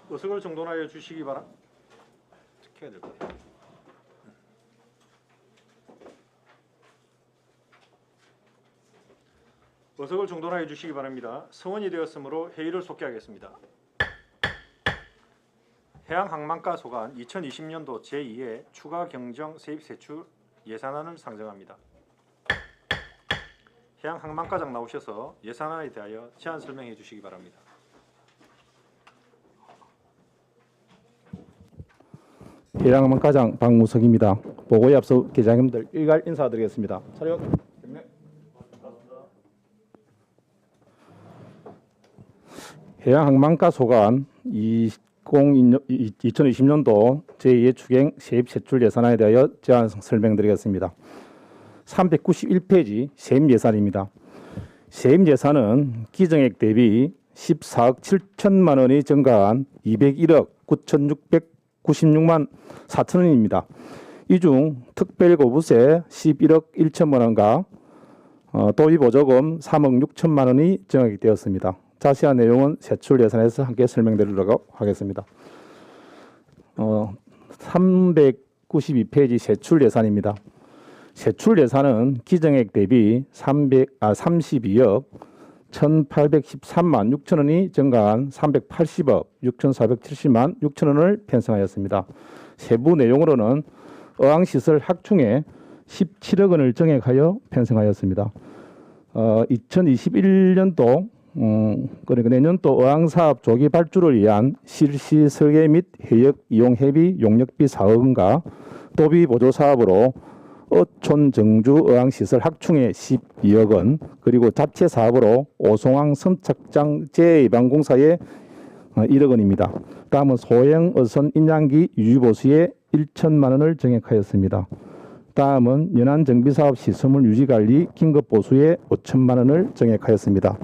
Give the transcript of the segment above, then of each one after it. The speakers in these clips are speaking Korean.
의석을 정돈하여 주시기 바랍니다. 해야 될 것 같아요. 의석을 정돈하여 주시기 바랍니다. 성원이 되었으므로 회의를 속개하겠습니다. 해양항만가소관 2020년도 제2회 추가 경정 세입 세출 예산안을 상정합니다. 해양항만과장 나오셔서 예산안에 대하여 제안 설명해 주시기 바랍니다. 해양항만과장 박무석입니다. 보고에 앞서 계장님들 일괄 인사드리겠습니다. 차렷. 해양항만과소관 2020년도 제2회 추경 세입 세출 예산안에 대하여 제안 설명드리겠습니다. 391페이지 세입 예산입니다. 세입 예산은 기정액 대비 14억 7천만 원이 증가한 201억 9,696만 4천 원입니다. 이 중 특별고부세 11억 1천만 원과 도의보조금 3억 6천만 원이 증액되었습니다. 자세한 내용은 세출 예산에서 함께 설명드리도록 하겠습니다. 392페이지 세출 예산입니다. 세출 예산은 기정액 대비 32억 1,813만 6천 원이 증가한 380억 6,470만 6천 원을 편성하였습니다. 세부 내용으로는 어항시설 확충에 17억 원을 증액하여 편성하였습니다. 2021년도 그러니까 내년도 어항사업 조기 발주를 위한 실시 설계 및 해역 이용 회비 용역비 4억 원과 도비 보조 사업으로 어촌 정주 어항시설 확충에 12억 원 그리고 자체 사업으로 오송항 선착장 재예방공사에 1억 원입니다. 다음은 소형 어선 인양기 유지보수에 1천만 원을 증액하였습니다. 다음은 연안 정비사업 시설물 유지관리 긴급보수에 5천만 원을 증액하였습니다.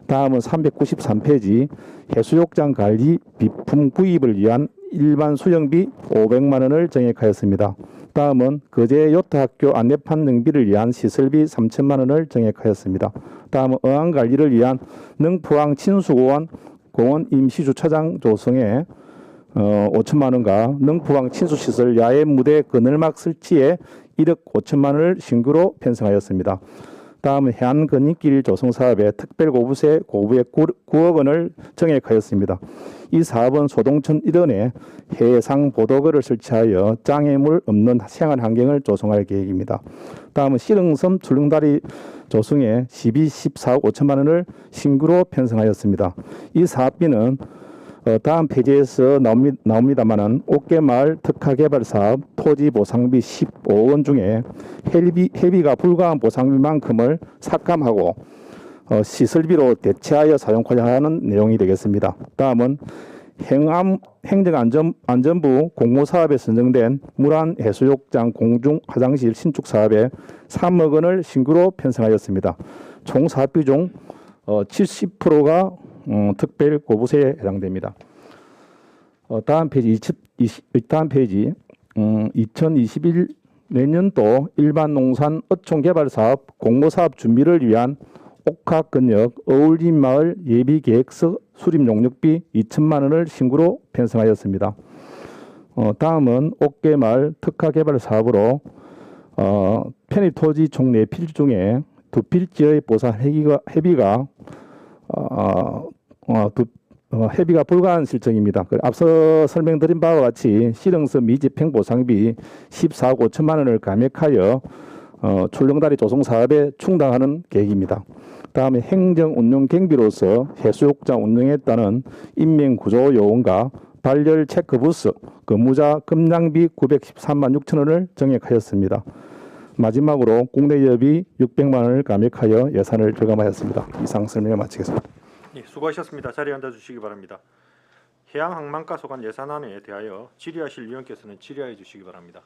다음은 393페이지 해수욕장 관리 비품 구입을 위한 일반 수영비 500만 원을 증액하였습니다. 다음은 거제 요트학교 안내판 능비를 위한 시설비 3천만 원을 증액하였습니다. 다음은 어항 관리를 위한 능포항 친수공원 공원 임시주차장 조성에 5천만 원과 능포항 친수시설 야외 무대 그늘막 설치에 1억 5천만 원을 신규로 편성하였습니다. 다음은 해안건익길 조성 사업에 특별고부세 고부액 9억 원을 증액하였습니다. 이 사업은 소동천 일원에 해상 보도거를 설치하여 장애물 없는 생활 환경을 조성할 계획입니다. 다음은 시릉섬 출렁다리 조성에 14억 5천만 원을 신규로 편성하였습니다. 이 사업비는 다음 페이지에서 나옵니다만은 옥계마을 특화개발 사업 토지 보상비 15억 원 중에 회비가 불가한 보상비만큼을 삭감하고 시설비로 대체하여 사용하는 내용이 되겠습니다. 다음은 행정안전부 공모사업에 선정된 물안 해수욕장 공중 화장실 신축 사업에 3억 원을 신규로 편성하였습니다. 총 사업비 중 70%가 특별 고부세에 해당됩니다. 다음 페이지 2021 내년도 일반 농산 어촌 개발 사업 공모 사업 준비를 위한 옥학 건역 어울림 마을 예비 계획서 수립 용역비 2천만 원을 신규로 편성하였습니다. 다음은 옥계마을 특화 개발 사업으로 편입 토지 총 4필지 중에 2필지의 보상 회비가 회비가 불가한 실정입니다. 앞서 설명드린 바와 같이 시릉섬 미집행 보상비 14억 5천만 원을 감액하여 출렁다리 조성 사업에 충당하는 계획입니다. 다음에 행정 운영 경비로서 해수욕장 운영에 따른 인명 구조 요원과 발열 체크 부스 근무자 급량비 913만 6천 원을 증액하였습니다. 마지막으로 국내여비 600만 원을 감액하여 예산을 절감하였습니다. 이상 설명을 마치겠습니다. 네, 수고하셨습니다. 자리에 앉아주시기 바랍니다. 해양항만과소관 예산안에 대하여 질의하실 위원께서는 질의해 주시기 바랍니다.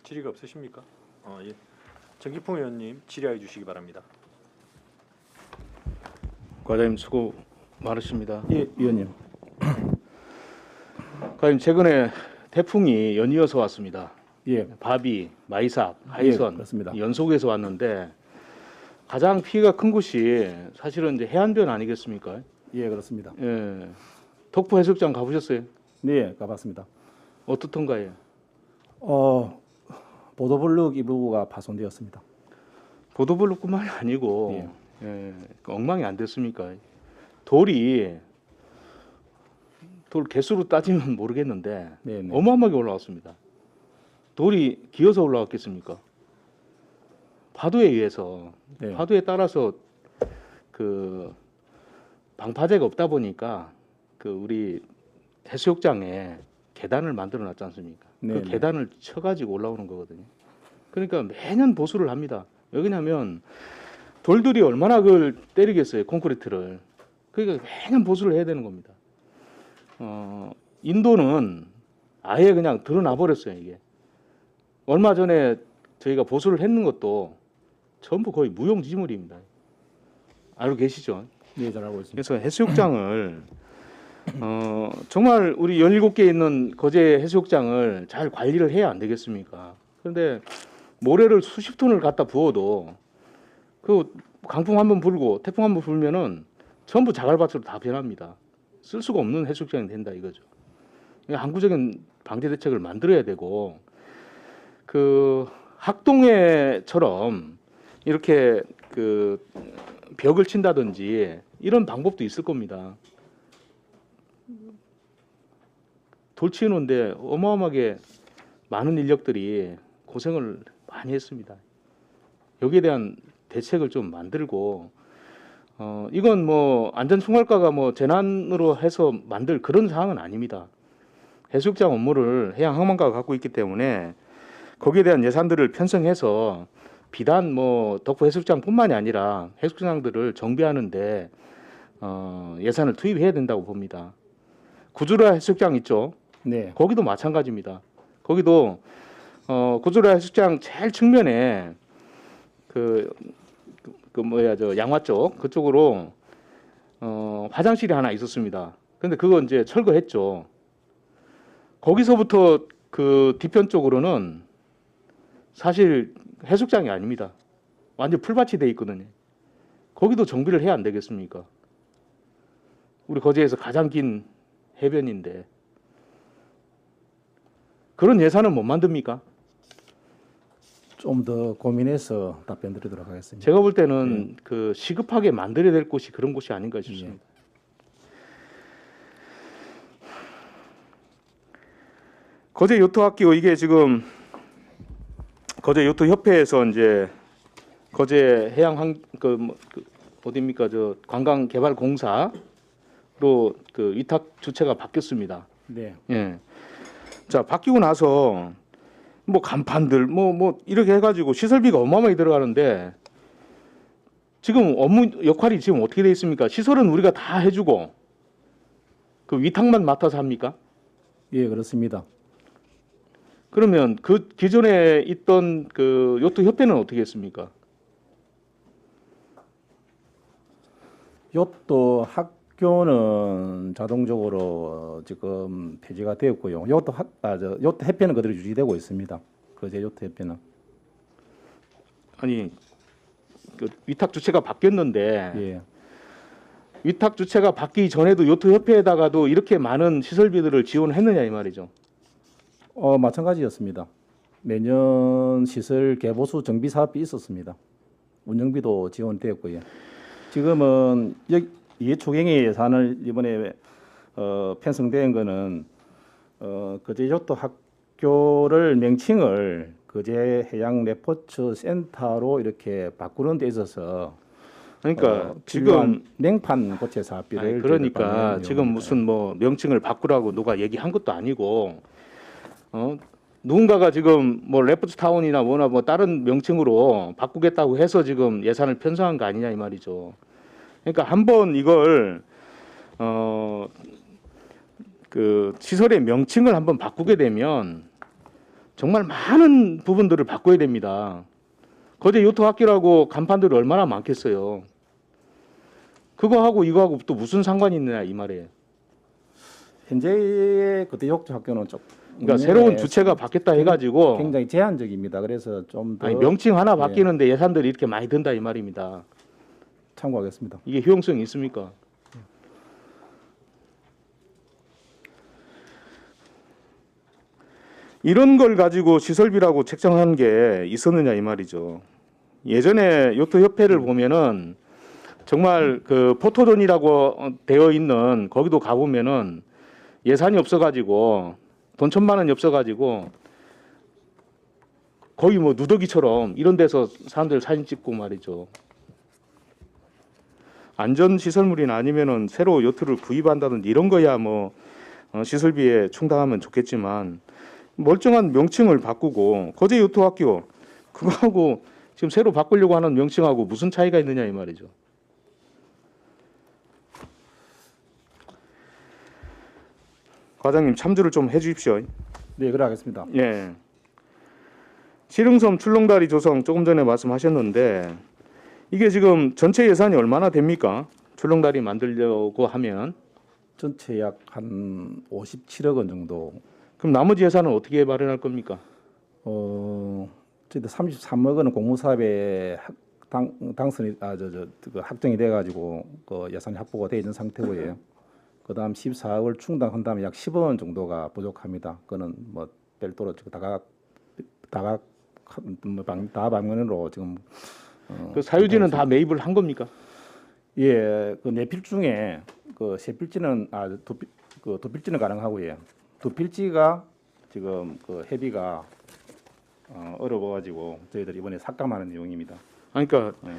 질의가 없으십니까? 예. 정기풍 의원님 질의해 주시기 바랍니다. 과장님 수고 많으십니다. 예, 위원님. 과장님 최근에 태풍이 연이어서 왔습니다. 예, 바비, 마이삭, 예, 하이선 그렇습니다. 연속해서 왔는데 가장 피해가 큰 곳이 사실은 이제 해안변 아니겠습니까? 예, 그렇습니다. 예. 덕포 해수욕장 가보셨어요? 네, 가봤습니다. 어떻던가요? 보도블록 일부가 파손되었습니다. 보도블록뿐만이 아니고 그 엉망이 안 됐습니까? 돌 개수로 따지면 모르겠는데 네, 네. 어마어마하게 올라왔습니다. 돌이 기어서 올라왔겠습니까? 파도에 의해서 네. 파도에 따라서 그 방파제가 없다 보니까 그 우리 해수욕장에 계단을 만들어 놨지 않습니까? 네, 그 네. 계단을 쳐가지고 올라오는 거거든요. 그러니까 매년 보수를 합니다. 왜냐하면 돌들이 얼마나 그걸 때리겠어요, 콘크리트를. 그러니까 매년 보수를 해야 되는 겁니다. 인도는 아예 그냥 드러나 버렸어요, 이게. 얼마 전에 저희가 보수를 했는 것도 전부 거의 무용지물입니다. 알고 계시죠? 네, 잘 알고 있습니다. 그래서 해수욕장을 정말 우리 17개 있는 거제 해수욕장을 잘 관리를 해야 안 되겠습니까? 그런데 모래를 수십 톤을 갖다 부어도 그 강풍 한번 불고 태풍 한번 불면은 전부 자갈밭으로 다 변합니다. 쓸 수가 없는 해수욕장이 된다 이거죠. 항구적인 방제 대책을 만들어야 되고 그 학동해처럼 이렇게 그 벽을 친다든지 이런 방법도 있을 겁니다. 돌 치우는데 어마어마하게 많은 인력들이 고생을 많이 했습니다. 여기에 대한 대책을 좀 만들고 이건 뭐 안전총괄과가 뭐 재난으로 해서 만들 그런 사항은 아닙니다. 해수욕장 업무를 해양항만과가 갖고 있기 때문에 거기에 대한 예산들을 편성해서 비단 뭐 덕포 해수욕장뿐만이 아니라 해수욕장들을 정비하는데 예산을 투입해야 된다고 봅니다. 구조라 해수욕장 있죠? 네, 거기도 마찬가지입니다. 거기도 구조라 해수욕장 제일 측면에 그 뭐야 저 양화 쪽 그쪽으로 화장실이 하나 있었습니다. 근데 그거 이제 철거했죠. 거기서부터 그 뒤편 쪽으로는 사실 해수욕장이 아닙니다. 완전 풀밭이 돼 있거든요. 거기도 정비를 해야 안 되겠습니까? 우리 거제에서 가장 긴 해변인데 그런 예산은 못 만듭니까? 좀 더 고민해서 답변 드리도록 하겠습니다. 제가 볼 때는 그 시급하게 만들어야 될 곳이 그런 곳이 아닌가 싶습니다. 거제 요트학교 이게 지금 거제 요트 협회에서 이제 거제 해양 어디입니까 저 관광 개발 공사로 그 위탁 주체가 바뀌었습니다. 네, 예. 자 바뀌고 나서 뭐 간판들 뭐 이렇게 해가지고 시설비가 어마어마하게 들어가는데 지금 업무 역할이 지금 어떻게 돼 있습니까? 시설은 우리가 다 해주고 그 위탁만 맡아서 합니까? 예, 그렇습니다. 그러면 그 기존에 있던 그 요트 협회는 어떻게 했습니까? 요트 학교는 자동적으로 지금 폐지가 되었고요. 요트 협회는 그대로 유지되고 있습니다. 거제 요트 협회는. 아니 그 위탁 주체가 바뀌었는데 예, 위탁 주체가 바뀌기 전에도 요트 협회에다가도 이렇게 많은 시설비들을 지원했느냐 이 말이죠. 마찬가지였습니다. 매년 시설 개보수 정비 사업이 있었습니다. 운영비도 지원되었고요. 지금은 이해초경의 예산을 이번에 편성된 거는 거제 요트 학교를 명칭을 거제 해양 레포츠 센터로 이렇게 바꾸는 데 있어서 그러니까 지금 지금 냉판 고체 사업비를 아니, 그러니까 받는 지금 경우입니다. 무슨 뭐 명칭을 바꾸라고 누가 얘기한 것도 아니고 누군가가 지금 뭐 레프트 타운이나 뭐나 뭐 다른 명칭으로 바꾸겠다고 해서 지금 예산을 편성한 거 아니냐 이 말이죠. 그러니까 한번 이걸 그 시설의 명칭을 한번 바꾸게 되면 정말 많은 부분들을 바꿔야 됩니다. 거제 요트 학교라고 간판들이 얼마나 많겠어요. 그거하고 이거하고 또 무슨 상관이 있느냐 이 말이에요. 현재의 그때 욕조 학교는 좀 그러니까 새로운 주체가 바뀌었다 해가지고 굉장히 제한적입니다. 그래서 좀 더 아니, 명칭 하나 바뀌는데 예산들이 이렇게 많이 든다 이 말입니다. 참고하겠습니다. 이게 효용성이 있습니까? 이런 걸 가지고 시설비라고 책정한 게 있었느냐 이 말이죠. 예전에 요트 협회를 보면은 정말 그 포토존이라고 되어 있는 거기도 가보면은 예산이 없어가지고 돈 1,000만 원이 없어가지고 거의 뭐 누더기처럼 이런 데서 사람들 사진 찍고 말이죠. 안전 시설물이나 아니면은 새로 요트를 구입한다든지 이런 거야 뭐 시설비에 충당하면 좋겠지만 멀쩡한 명칭을 바꾸고 거제 요트 학교 그거하고 지금 새로 바꾸려고 하는 명칭하고 무슨 차이가 있느냐 이 말이죠. 과장님 참조를 좀 해주십시오. 네, 그러겠습니다. 예. 시릉섬 출렁다리 조성 조금 전에 말씀하셨는데 이게 지금 전체 예산이 얼마나 됩니까? 출렁다리 만들려고 하면 전체 약 한 57억 원 정도. 그럼 나머지 예산은 어떻게 마련할 겁니까? 저희들 33억 원은 공무사업에 당선이 그 확정이 돼가지고 그 예산이 확보가 돼 있는 상태고요. 그다음 14억을 충당한 다음에 약 10억 원 정도가 부족합니다. 그거는 뭐 별도로 지금 다각 방면으로 지금 그 사유지는 다 매입을 한 겁니까? 예, 그 네 필 중에 그 세 필지는 두 필지는 가능하고요. 두 필지가 지금 그 회비가 어려워가지고 저희들이 이번에 삭감하는 내용입니다. 아니, 그러니까 네.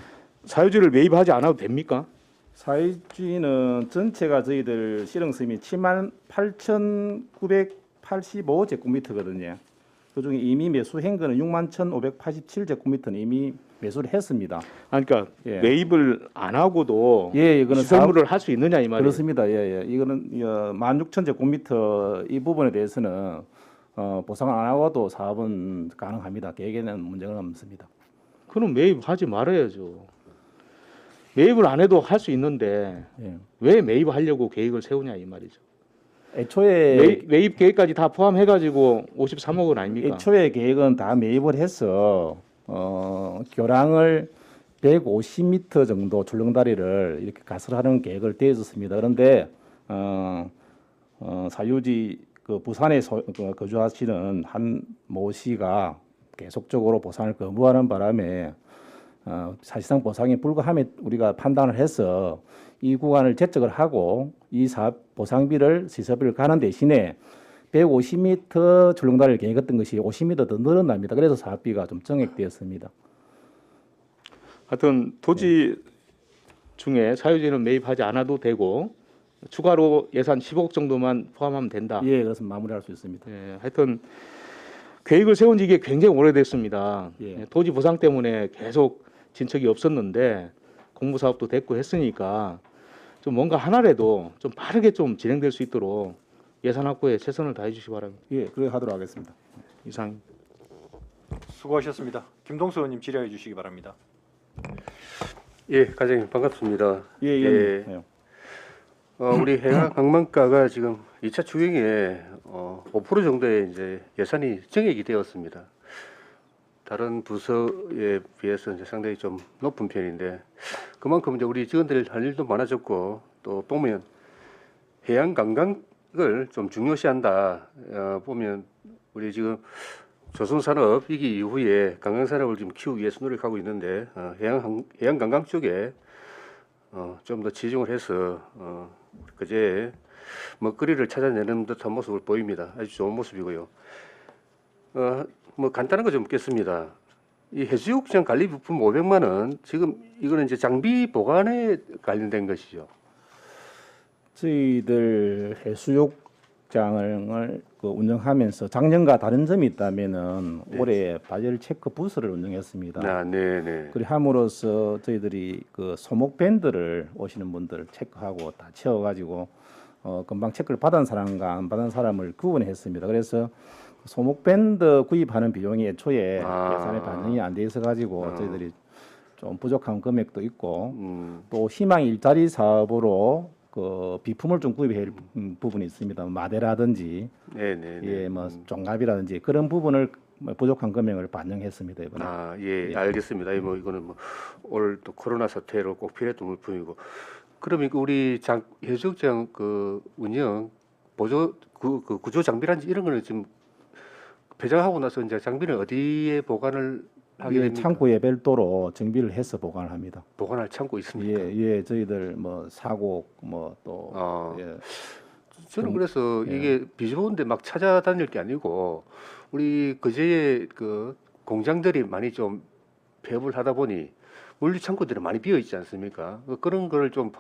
사유지를 매입하지 않아도 됩니까? 사유지는 전체가 저희들 실흥섬이 78,985제곱미터거든요. 그중에 이미 매수한 거는 61,587제곱미터는 이미 매수를 했습니다. 아니, 그러니까 예. 매입을 안 하고도 예, 이거는 시설물을 할 수 있느냐 이 말이에요. 그렇습니다. 예, 예. 이거는 16,000제곱미터 이 부분에 대해서는 보상을 안 하고도 사업은 가능합니다. 계획에는 문제가 없습니다. 그럼 매입하지 말아야죠. 매입을 안 해도 할 수 있는데 예. 왜 매입하려고 계획을 세우냐 이 말이죠. 애초에 매입 계획까지 다 포함해가지고 53억 원 아닙니까? 애초에 계획은 다 매입을 해서 교량을 150m 정도 출렁다리를 이렇게 가설하는 계획을 떼었습니다. 그런데 사유지 그 부산에 거주하시는 한 모 씨가 계속적으로 보상을 거부하는 바람에 사실상 보상이 불가함에 우리가 판단을 해서 이 구간을 재적을 하고 이 사업 보상비를 시설비를 가는 대신에 150m 출렁다리를 계획했던 것이 50m 더 늘어납니다. 그래서 사업비가 좀 증액되었습니다. 하여튼 토지 중에 사유지는 매입하지 않아도 되고 추가로 예산 15억 정도만 포함하면 된다. 예, 그래서 마무리할 수 있습니다. 예, 하여튼 계획을 세운 지 이게 굉장히 오래됐습니다. 예. 토지 보상 때문에 계속 진척이 없었는데 공부 사업도 됐고 했으니까 좀 뭔가 하나라도 좀 빠르게 좀 진행될 수 있도록 예산 확보에 최선을 다해 주시기 바랍니다. 예, 그렇게 하도록 하겠습니다. 이상. 수고하셨습니다. 김동수 의원님 질의해 주시기 바랍니다. 예, 과장님 반갑습니다. 예, 예. 예. 우리 해양관광가가 지금 2차 추경에 5% 정도의 이제 예산이 증액이 되었습니다. 다른 부서에 비해서 이제 상당히 좀 높은 편인데 그만큼 이제 우리 직원들 할 일도 많아졌고 또 보면 해양관광을 좀 중요시한다. 보면 우리 지금 조선산업 위기 이후에 관광산업을 좀 키우기 위해서 노력하고 있는데 해양관광 쪽에 좀 더 치중을 해서 그제 먹거리를 찾아내는 듯한 모습을 보입니다. 아주 좋은 모습이고요. 뭐 간단한 거 좀 묻겠습니다. 이 해수욕장 관리 부품 500만 원 지금 이거는 이제 장비 보관에 관련된 것이죠. 저희들 해수욕장을 운영하면서 작년과 다른 점이 있다면은 네. 올해 발열 체크 부스를 운영했습니다. 아, 네. 그리 함으로써 저희들이 그 소목 밴드를 오시는 분들 체크하고 다 채워가지고 금방 체크를 받은 사람과 안 받은 사람을 구분했습니다. 그래서 소목 밴드 구입하는 비용이 애초에 예산에 반영이 안 돼 있어 가지고 저희들이 좀 부족한 금액도 있고 또 희망 일자리 사업으로 그 비품을 좀 구입해야 할 부분이 있습니다. 마대라든지 네네. 예, 뭐 종갑이라든지 그런 부분을 뭐 부족한 금액을 반영했습니다 이번에. 예, 알겠습니다. 뭐 이거는 뭐 올 또 코로나 사태로 꼭 필요했던 물품이고. 그러면 우리 해수욕장 그 운영 보조 그 구조 장비라든지 이런 거는 지금 배정하고 나서 이제 장비는 어디에 보관을 하게 예, 됩니까? 창고에 별도로 정비를 해서 보관을 합니다. 보관할 창고 있습니까? 예, 예, 저희들 뭐 사고 뭐또 아, 예, 저는 그래서 예. 이게 비좁은데 막 찾아다닐 게 아니고 우리 그제에 그 공장들이 많이 좀 폐업을 하다 보니 물류 창고들이 많이 비어 있지 않습니까? 그런 거를 좀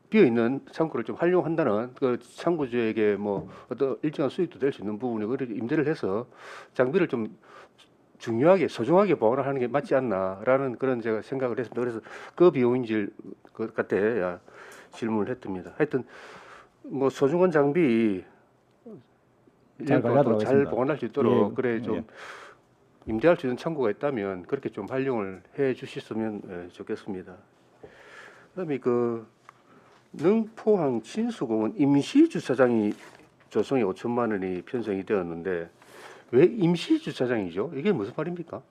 비어 있는 창고를 좀 활용한다는 그 창고주에게 뭐 어떤 일정한 수익도 될 수 있는 부분이 그렇게 임대를 해서 장비를 좀 중요하게 소중하게 보관을 하는 게 맞지 않나라는 그런 제가 생각을 했습니다. 그래서 그 비용인지 것 같아 질문을 했답니다. 하여튼 뭐 소중한 장비 잘 관리하도록 잘 하겠습니다. 보관할 수 있도록 예, 그래 좀 예. 임대할 수 있는 창고가 있다면 그렇게 좀 활용을 해 주셨으면 좋겠습니다. 그다음에 그 능포항 친수공원 임시 주차장이 조성에 5천만 원이 편성이 되었는데 왜 임시 주차장이죠? 이게 무슨 말입니까?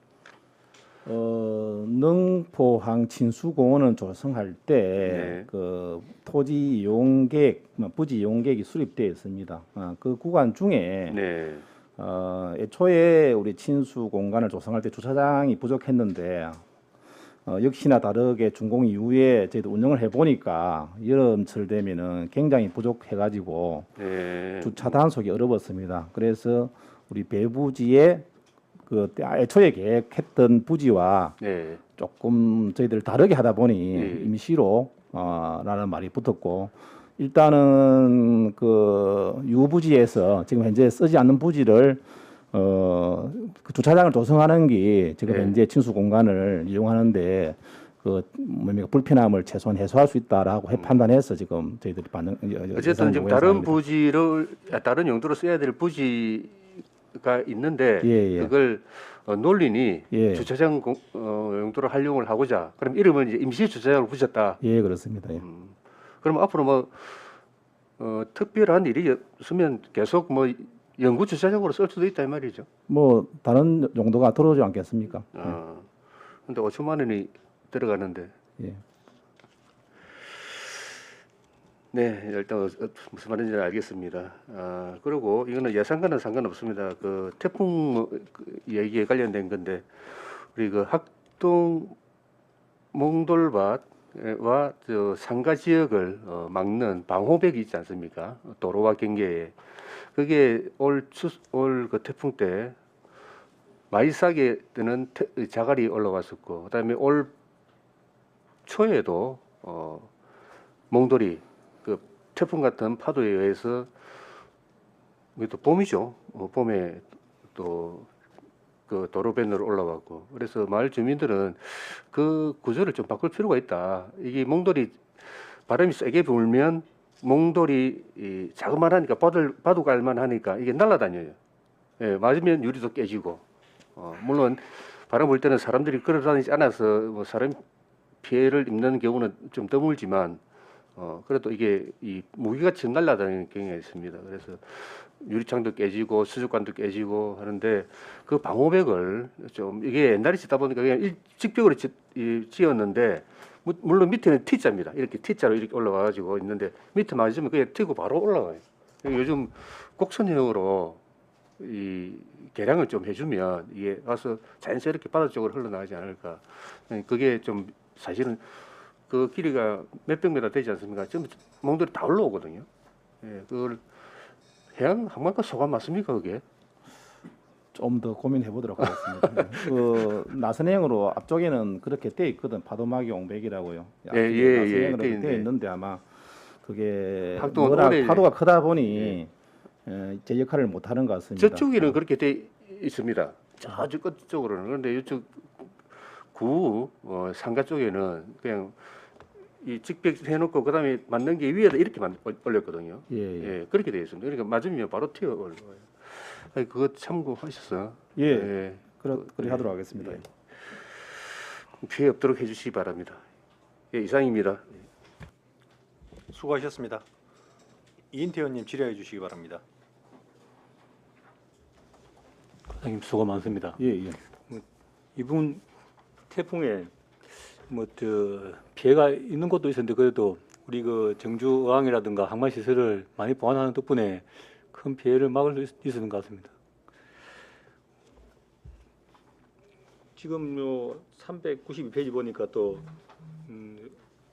능포항 진수공원은 조성할 때 네. 그 토지 이용계획, 부지 이용계획이 수립되어 있습니다. 그 구간 중에 네. 애초에 우리 친수 공간을 조성할 때 주차장이 부족했는데 역시나 다르게 준공 이후에 저희도 운영을 해보니까 여름철 되면은 굉장히 부족해가지고 네. 주차 단속이 어려웠습니다. 그래서 우리 배부지에 그 애초에 계획했던 부지와 네. 조금 저희들 다르게 하다 보니 예. 임시로 라는 말이 붙었고 일단은 그 유부지에서 지금 현재 쓰지 않는 부지를 그 주차장을 조성하는 게 지금 예. 현재 친수 공간을 이용하는데 그 뭡니까 불편함을 최소한 해소할 수 있다라고 판단해서 지금 저희들이 어쨌든 지금 다른 부지를 다른 용도로 써야 될 부지가 있는데 예, 예. 그걸 논리니 예. 주차장 용도로 활용을 하고자 그럼 이름을 이제 임시 주차장으로 붙였다. 예, 그렇습니다. 예. 그럼 앞으로 뭐 특별한 일이 없으면 계속 뭐 연구 주차장으로 쓸 수도 있다 이 말이죠. 뭐 다른 용도가 들어오지 않겠습니까? 근데 5천만 원이 들어가는데. 예. 네, 일단 무슨 말인지 알겠습니다. 그리고 이거는 예산과는 상관없습니다. 그 태풍 얘기에 관련된 건데 우리 그 학동 몽돌밭과 저 상가 지역을 막는 방호벽이 있지 않습니까? 도로와 경계에 그게 올 그 태풍 때 많이 싸게 뜨는 자갈이 올라왔었고 그다음에 올 초에도 몽돌이 그 태풍 같은 파도에 의해서 이게 또 봄이죠. 봄에 또 그 도로변으로 올라왔고 그래서 마을 주민들은 그 구조를 좀 바꿀 필요가 있다. 이게 몽돌이 바람이 세게 불면 몽돌이 자그만하니까 바둑알만 하니까 이게 날아다녀요. 예, 맞으면 유리도 깨지고 물론 바람 불 때는 사람들이 걸어다니지 않아서 뭐 사람 피해를 입는 경우는 좀 드물지만 그래도 이게 이 무기같이 날아다니는 경우가 있습니다. 그래서 유리창도 깨지고 수족관도 깨지고 하는데 그 방호벽을 좀 이게 옛날에 짓다 보니까 그냥 직벽으로 지었는데 물론 밑에는 T자입니다. 이렇게 T자로 이렇게 올라와가지고 있는데 밑에 맞으면 그냥 튀고 바로 올라가요. 요즘 곡선형으로 이 개량을 좀 해주면 이게 와서 자연스럽게 바다 쪽으로 흘러나가지 않을까. 그게 좀 사실은 그 길이가 몇백 미터 되지 않습니까? 지금 몽돌이 다 올라오거든요. 예, 그걸 해양 항만과 소관 맞습니까 그게? 좀 더 고민해 보도록 하겠습니다. 그 나선행으로 앞쪽에는 그렇게 돼 있거든. 파도막이 옹백이라고요. 나선행으로 되어 있는데 아마 그게 학동은 워낙 오래 파도가 크다 보니 제 역할을 못 하는 것 같습니다. 저쪽에는 그렇게 돼 있습니다. 저쪽 끝쪽으로는. 그런데 이쪽 구 상가 쪽에는 그냥 이 직벽 해놓고 그다음에 맞는 게 위에다 이렇게 올렸거든요. 예. 예, 그렇게 되어 있습니다. 그러니까 맞으면 바로 튀어 올라와요. 그거 참고하셨어요? 예. 그렇게 하도록 하겠습니다. 피해 없도록 해주시기 바랍니다. 예, 이상입니다. 수고하셨습니다. 이인태 의원님 질의해 주시기 바랍니다. 과장님 수고 많습니다. 예, 예. 이번 태풍에 뭐 저 피해가 있는 곳도 있었는데 그래도 우리 그 정주 어항이라든가 항만 시설을 많이 보완하는 덕분에 큰 피해를 막을 수 있었는 것 같습니다. 지금 요 392페이지 보니까 또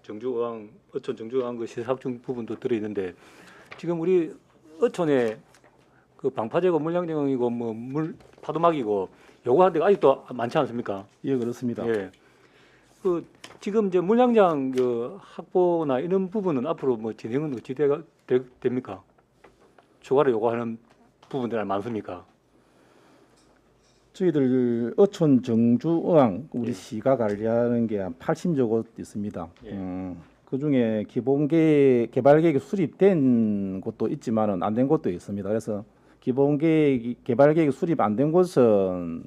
정주 어항 어촌 정주 어항 그 시설 확충 부분도 들어 있는데 지금 우리 어촌에 그 방파제고 물량정이고 뭐 물 파도막이고 요거 하는 데가 아직도 많지 않습니까? 예, 그렇습니다. 예. 그 지금 이제 물량장 그 확보나 이런 부분은 앞으로 뭐 진행은 어찌 됩니까? 추가로 요구하는 부분들 많습니까? 저희들 어촌 정주 어항 우리 예. 시가 관리하는 게 한 80여 곳 있습니다. 예. 그 중에 기본 개발 계획이 수립된 곳도 있지만은 안 된 곳도 있습니다. 그래서 기본 계획 개발 계획이 수립 안 된 곳은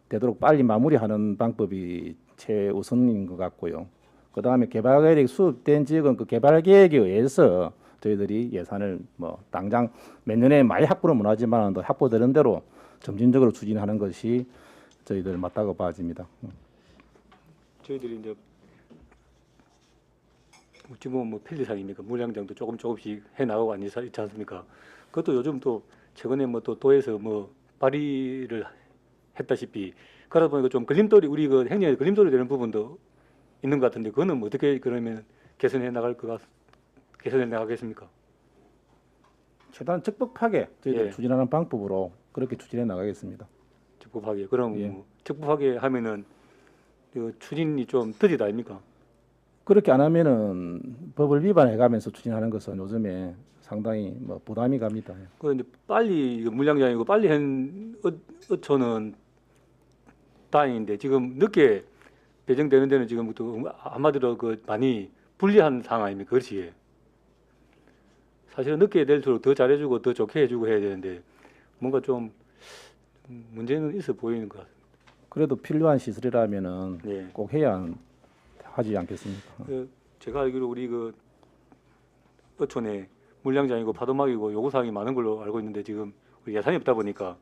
되도록 빨리 마무리하는 방법이 최우선인 것 같고요. 그 다음에 개발 계획이 수립된 지역은 그 개발 계획에 의해서 저희들이 예산을 뭐 당장 몇 년에 많이 확보는 못하지만 또 확보되는 대로 점진적으로 추진하는 것이 저희들 맞다고 봐집니다. 저희들이 이제 지금 뭐 편리상이니까 물량장도 조금씩 해 나가고 있지 않습니까? 그것도 요즘 또 최근에 뭐 또 도에서 뭐 발의를 했다시피 그러다 보니까 좀 걸림돌이 우리 그 행정에 걸림돌이 되는 부분도 있는 것 같은데 그거는 뭐 어떻게 그러면 개선해 나가겠습니까? 최대한 적법하게 저희들 예. 추진하는 방법으로 그렇게 추진해 나가겠습니다. 적법하게 그럼 예. 뭐 적법하게 하면은 그 추진이 좀 더디다 아닙니까? 그렇게 안 하면은 법을 위반해가면서 추진하는 것은 요즘에 상당히 뭐 부담이 갑니다. 그 이제 빨리 이거 물량장이고 빨리 한 어촌은 다행인데 지금 늦게 배정되는 데는 지금 또 한마디로 그 많이 불리한 상황 아닙니까? 그렇지. 사실은 늦게 될수록 더 잘해주고 더 좋게 해주고 해야 되는데 뭔가 좀 문제는 있어 보이는 것 같아요. 그래도 필요한 시설이라면은 예. 꼭 해야 하지 않겠습니까? 그 제가 알기로 우리 그 어촌에 물량장이고 파도막이고 요구사항이 많은 걸로 알고 있는데 지금 우리 예산이 없다 보니까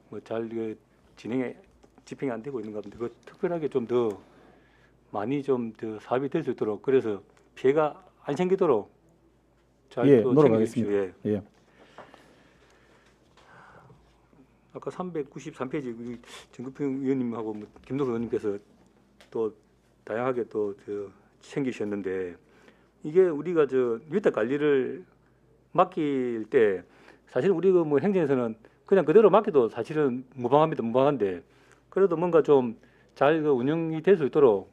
뭐 잘 그 집행이 안 되고 있는 것 같은데 그 특별하게 좀 더 많이 좀 더 사업이 될 수 있도록 그래서 피해가 안 생기도록 잘 예, 또 노력하겠습니다. 챙겨주십시오. 예. 예. 아까 393페이지 우리 정급평 의원님하고 뭐 김동수 의원님께서 또 다양하게 또 챙기셨는데 이게 우리가 위탁 관리를 맡길 때 사실 우리 그 뭐 행정에서는 그냥 그대로 맡기도 사실은 무방한데 그래도 뭔가 좀 잘 운영이 될 수 있도록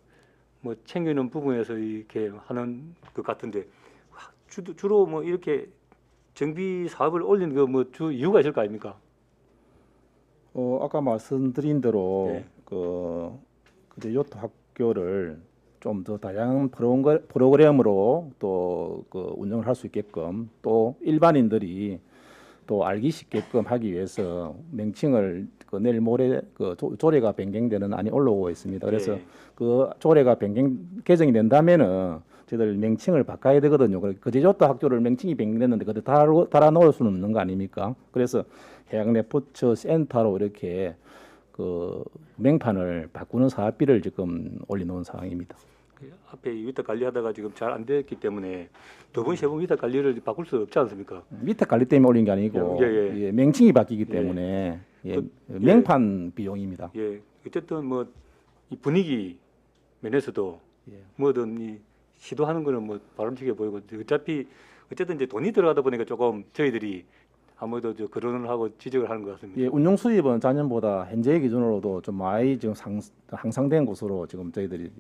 뭐 챙기는 부분에서 이렇게 하는 것 같은데 주로 뭐 이렇게 정비 사업을 올리는 그 뭐 주 이유가 있을 거 아닙니까? 아까 말씀드린 대로 네. 그제 요트 학교를 좀 더 다양한 프로그램으로 또 그 운영을 할 수 있게끔 또 일반인들이 또 알기 쉽게끔 하기 위해서 명칭을 내일 모레 조례가 변경되는 안이 올라오고 있습니다. 그래서 예. 그 조례가 개정이 된다면은 저희들 명칭을 바꿔야 되거든요. 그제요트 학교를 명칭이 변경됐는데 그때 달아 놓을 수는 없는 거 아닙니까? 그래서 해양 레포츠 센터로 이렇게 그 명판을 바꾸는 사업비를 지금 올려놓은 상황입니다. 앞에 위탁 관리하다가 지금 잘 안 됐기 때문에 두 번, 세 번 위탁 관리를 바꿀 수 없지 않습니까? 밑에 관리 때문에 올린 게 아니고 예. 명칭이 바뀌기 때문에 명판 비용입니다. 예, 어쨌든 뭐 이 분위기 면에서도 예. 뭐든 이 시도하는 거는 뭐 바람직해 보이고 어차피 어쨌든 이제 돈이 들어가다 보니까 조금 저희들이 아무래도 거론을 하고 지적을 하는 것 같습니다. 예, 운영 수입은 작년보다 현재 기준으로도 좀 많이 지금 향상된 것으로 지금 저희들이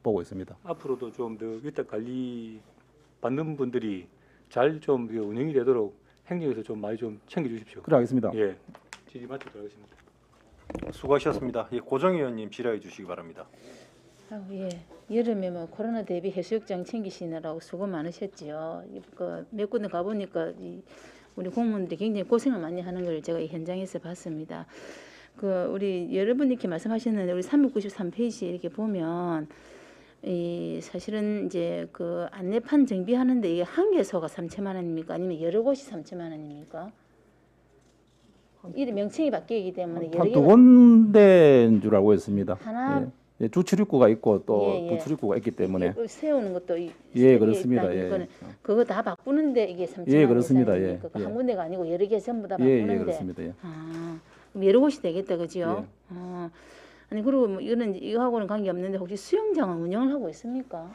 보고 있습니다. 앞으로도 좀 더 위탁 관리 받는 분들이 잘 좀 운영이 되도록 행정에서 좀 많이 좀 챙겨주십시오. 그래 하겠습니다. 예, 질의 마치도록 하겠습니다. 수고하셨습니다. 예, 고정 의원님 질의해 주시기 바랍니다. 예. 여름에 뭐 코로나 대비 해수욕장 챙기시느라고 수고 많으셨지요. 몇 군데 가보니까 우리 공무원들이 굉장히 고생을 많이 하는 걸 제가 이 현장에서 봤습니다. 우리 여러분 이렇게 말씀하셨는데 우리 393페이지 이렇게 보면 이 사실은 이제 그 안내판 정비하는데 이게 한 개소가 3천만 원입니까? 아니면 여러 곳이 3천만 원입니까? 이 명칭이 바뀌기 때문에 여러 한 두 개가 군데인 줄 알고 있습니다. 하나 예, 주 출입구가 있고 또 예, 예. 부출입구가 있기 때문에 이게 세우는 것도 예, 그렇습니다. 일단 예, 이거는 그거 다 바꾸는데 이게 3천만 예, 그렇습니다. 원 예, 예산이니까 예. 한 군데가 아니고 여러 개 전부 다 예, 예, 바꾸는데 그렇습니다. 예. 아, 그럼 여러 곳이 되겠다, 그죠? 예. 아니 그리고 뭐 이거는 이거하고는 관계 없는데 혹시 수영장은 운영을 하고 있습니까?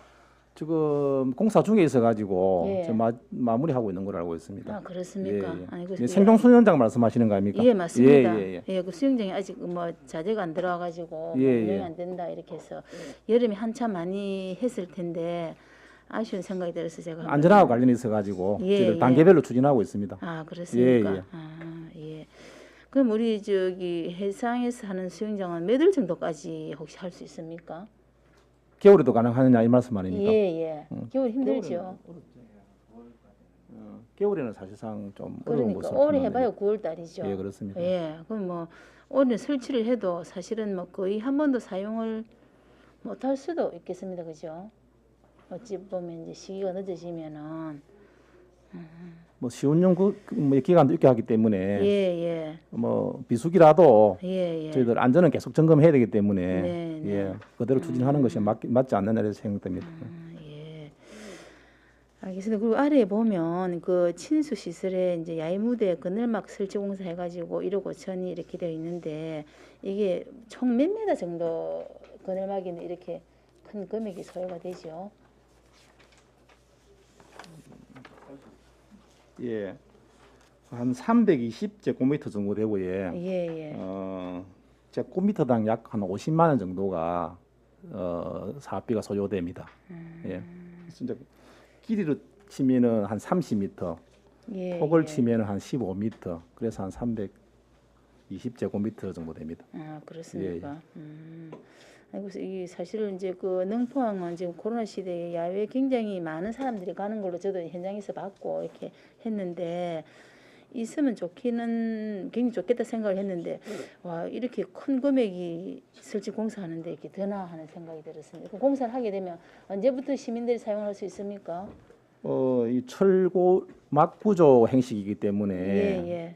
지금 공사 중에 있어가지고 예. 지금 마무리하고 있는 걸로 알고 있습니다. 아 그렇습니까? 예, 예. 아니 그 예, 생존수영장 말씀하시는 거 아닙니까? 예 맞습니다. 예, 예, 예. 예, 그 수영장이 아직 뭐 자재가 안 들어와가지고 예, 뭐 운영이 예. 안 된다 이렇게 해서 여름에 한참 많이 했을 텐데 아쉬운 생각이 들어서 제가 한번- 안전하고 관련이 있어가지고 예, 저희들 예. 단계별로 추진하고 있습니다. 아 그렇습니까? 예, 예. 아 예. 그럼 우리 저기 해상에서 하는 수영장은 몇 월 정도까지 혹시 할 수 있습니까? 겨울에도 가능하느냐 이 말씀 아닙니까? 예예. 겨울 힘들죠. 겨울에는 사실상 좀 어려운 그러니까 것을 올해 보는 해봐요 9월 달이죠. 예, 그렇습니다. 예. 그럼 뭐 올해 설치를 해도 사실은 뭐 거의 한 번도 사용을 못할 수도 있겠습니다, 그죠? 어찌 보면 이제 시기가 늦어지면은 뭐 쉬운 연구 뭐 기간도 있게 하기 때문에 예예 뭐 비수기라도 예예. 저희들 안전은 계속 점검해야 되기 때문에 네, 네. 예, 그대로 추진하는 것이 맞지 않는 일에서 생각됩니다. 예. 알겠습니다. 그리고 아래에 보면 그 친수 시설에 이제 야외 무대 그늘막 설치 공사 해가지고 1억 5천이 이렇게 되어 있는데 이게 총 몇 메다 정도 그늘막인데 이렇게 큰 금액이 소요가 되죠. 예, 한 320제곱미터 정도 되고요. 예예. 제곱미터당 약 한 50만 원 정도가 사업비가 소요됩니다. 예, 진짜 길이로 치면은 한 30m, 예. 폭을 예. 치면은 한 15m, 그래서 한 320제곱미터 정도 됩니다. 아 그렇습니까? 아이고 이 사실은 이제 그 능포항은 지금 코로나 시대에 야외 굉장히 많은 사람들이 가는 걸로 저도 현장에서 봤고 이렇게 했는데 있으면 좋기는 굉장히 좋겠다 생각을 했는데 와 이렇게 큰 금액이 설치 공사하는데 이렇게 되나 하는 생각이 들었습니다. 그 공사를 하게 되면 언제부터 시민들이 사용할 수 있습니까? 이 철고 막구조 행식이기 때문에 예.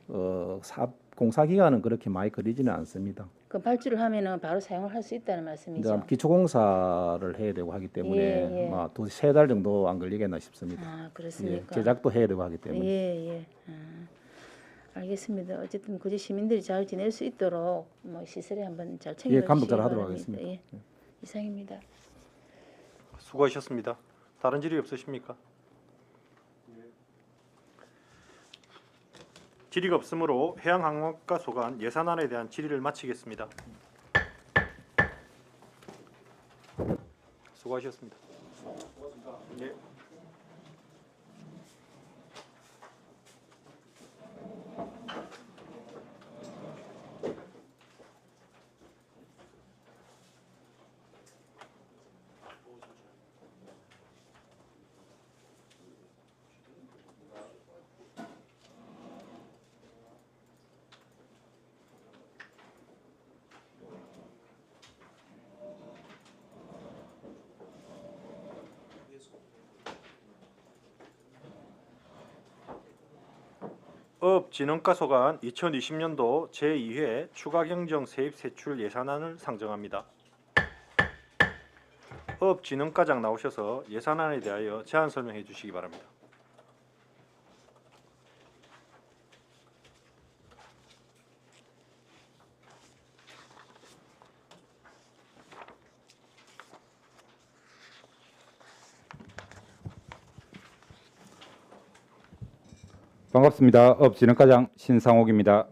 공사 기간은 그렇게 많이 걸리지는 않습니다. 그 발주를 하면은 바로 사용을 할 수 있다는 말씀이죠. 이제 기초 공사를 해야 되고 하기 때문에 예, 예. 막 2-3달 정도 안 걸리겠나 싶습니다. 아 예, 그렇습니까? 제작도 해야 되고 하기 때문에. 예. 알겠습니다. 어쨌든 그저 시민들이 잘 지낼 수 있도록 뭐 시설에 한번 잘 챙겨 예, 감독 잘 주시기 하도록 바랍니다. 하겠습니다. 예. 이상입니다. 수고하셨습니다. 다른 질의 없으십니까? 질의가 없으므로 해양항공과 소관 예산안에 대한 질의를 마치겠습니다. 수고하셨습니다. 예. 어업진흥과 소관 2020년도 제2회 추가경정 세입세출 예산안을 상정합니다. 어업진흥과장 나오셔서 예산안에 대하여 제안 설명해 주시기 바랍니다. 반갑습니다. 업진흥과장 신상옥입니다.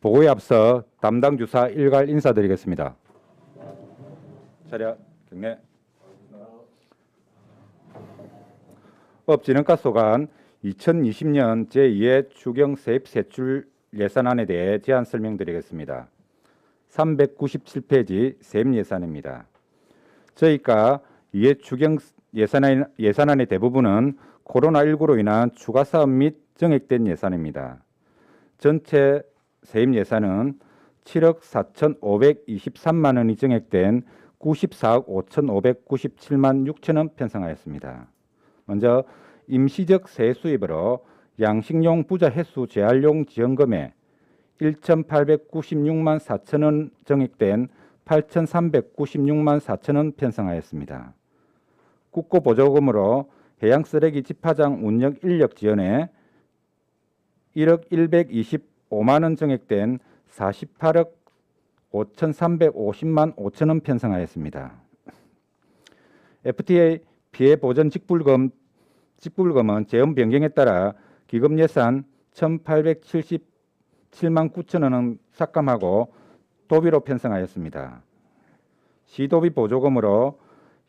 보고에 앞서 담당 주사 일괄 인사드리겠습니다. 자료 경례. 업진흥과 소관 2020년 제2회 추경 세입 세출 예산안에 대해 제안 설명드리겠습니다. 397페이지 세입 예산입니다. 저희가 이해 추경 예산안의 대부분은 코로나19로 인한 추가 사업 및 증액된 예산입니다. 전체 세입 예산은 7억 4,523만 원이 증액된 94억 5,597만 6천원 편성하였습니다. 먼저 임시적 세수입으로 양식용 부자 횟수 재활용 지원금에 1,896만 4천원 정액된 8,396만 4천원 편성하였습니다. 국고보조금으로 해양쓰레기 집화장 운영 인력 지원에 1억 125만원 정액된 48억 5,350만 5천원 편성하였습니다. FTA 피해 보전 직불금은 재원 변경에 따라 기금 예산 1,877만 9천원은 삭감하고 도비로 편성하였습니다. 시도비 보조금으로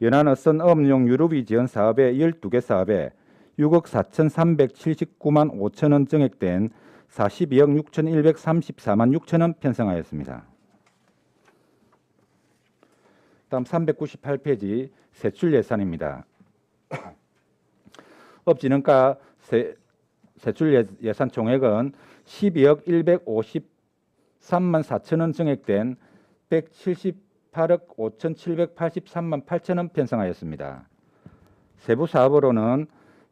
연안어선 어업용 유류비 지원 사업의 12개 사업에 6억 4,379만 5천원 정액된 42억 6,134만 6천원 편성하였습니다. 다음 398페이지 세출 예산입니다. 업진흥가 세출 예산 총액은 12억 153만 4천원 정액된 178억 5,783만 8천원 편성하였습니다. 세부 사업으로는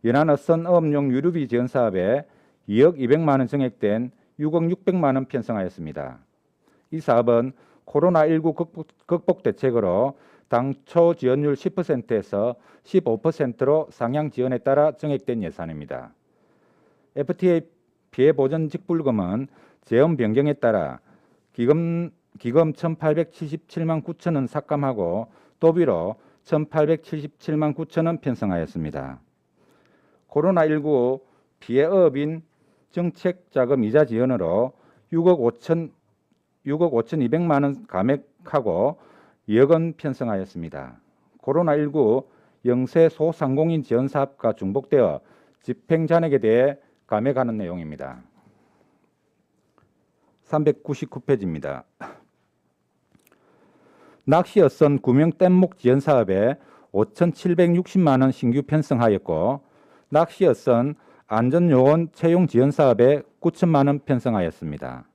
연안어선 어업용 유류비 지원 사업에 2억 200만원 정액된 6억 600만원 편성하였습니다. 이 사업은 코로나19 극복 대책으로 당초 지원율 10%에서 15%로 상향 지원에 따라 정액된 예산입니다. FTA 피해 보전 직불금은 재원 변경에 따라 기금 1,877만 9천원 삭감하고 도비로 1,877만 9천원 편성하였습니다. 코로나19 피해 어업인 정책자금 이자 지원으로 6억 5,200만원 감액하고 2억원 편성하였습니다. 코로나19 영세 소상공인 지원 사업과 중복되어 집행 잔액에 대해 감액하는 내용입니다. 399페이지입니다. 낚시어선 구명 뗏목 지원 사업에 5,760만원 신규 편성하였고 낚시어선 안전요원 채용 지원 사업에 9천만원 편성하였습니다.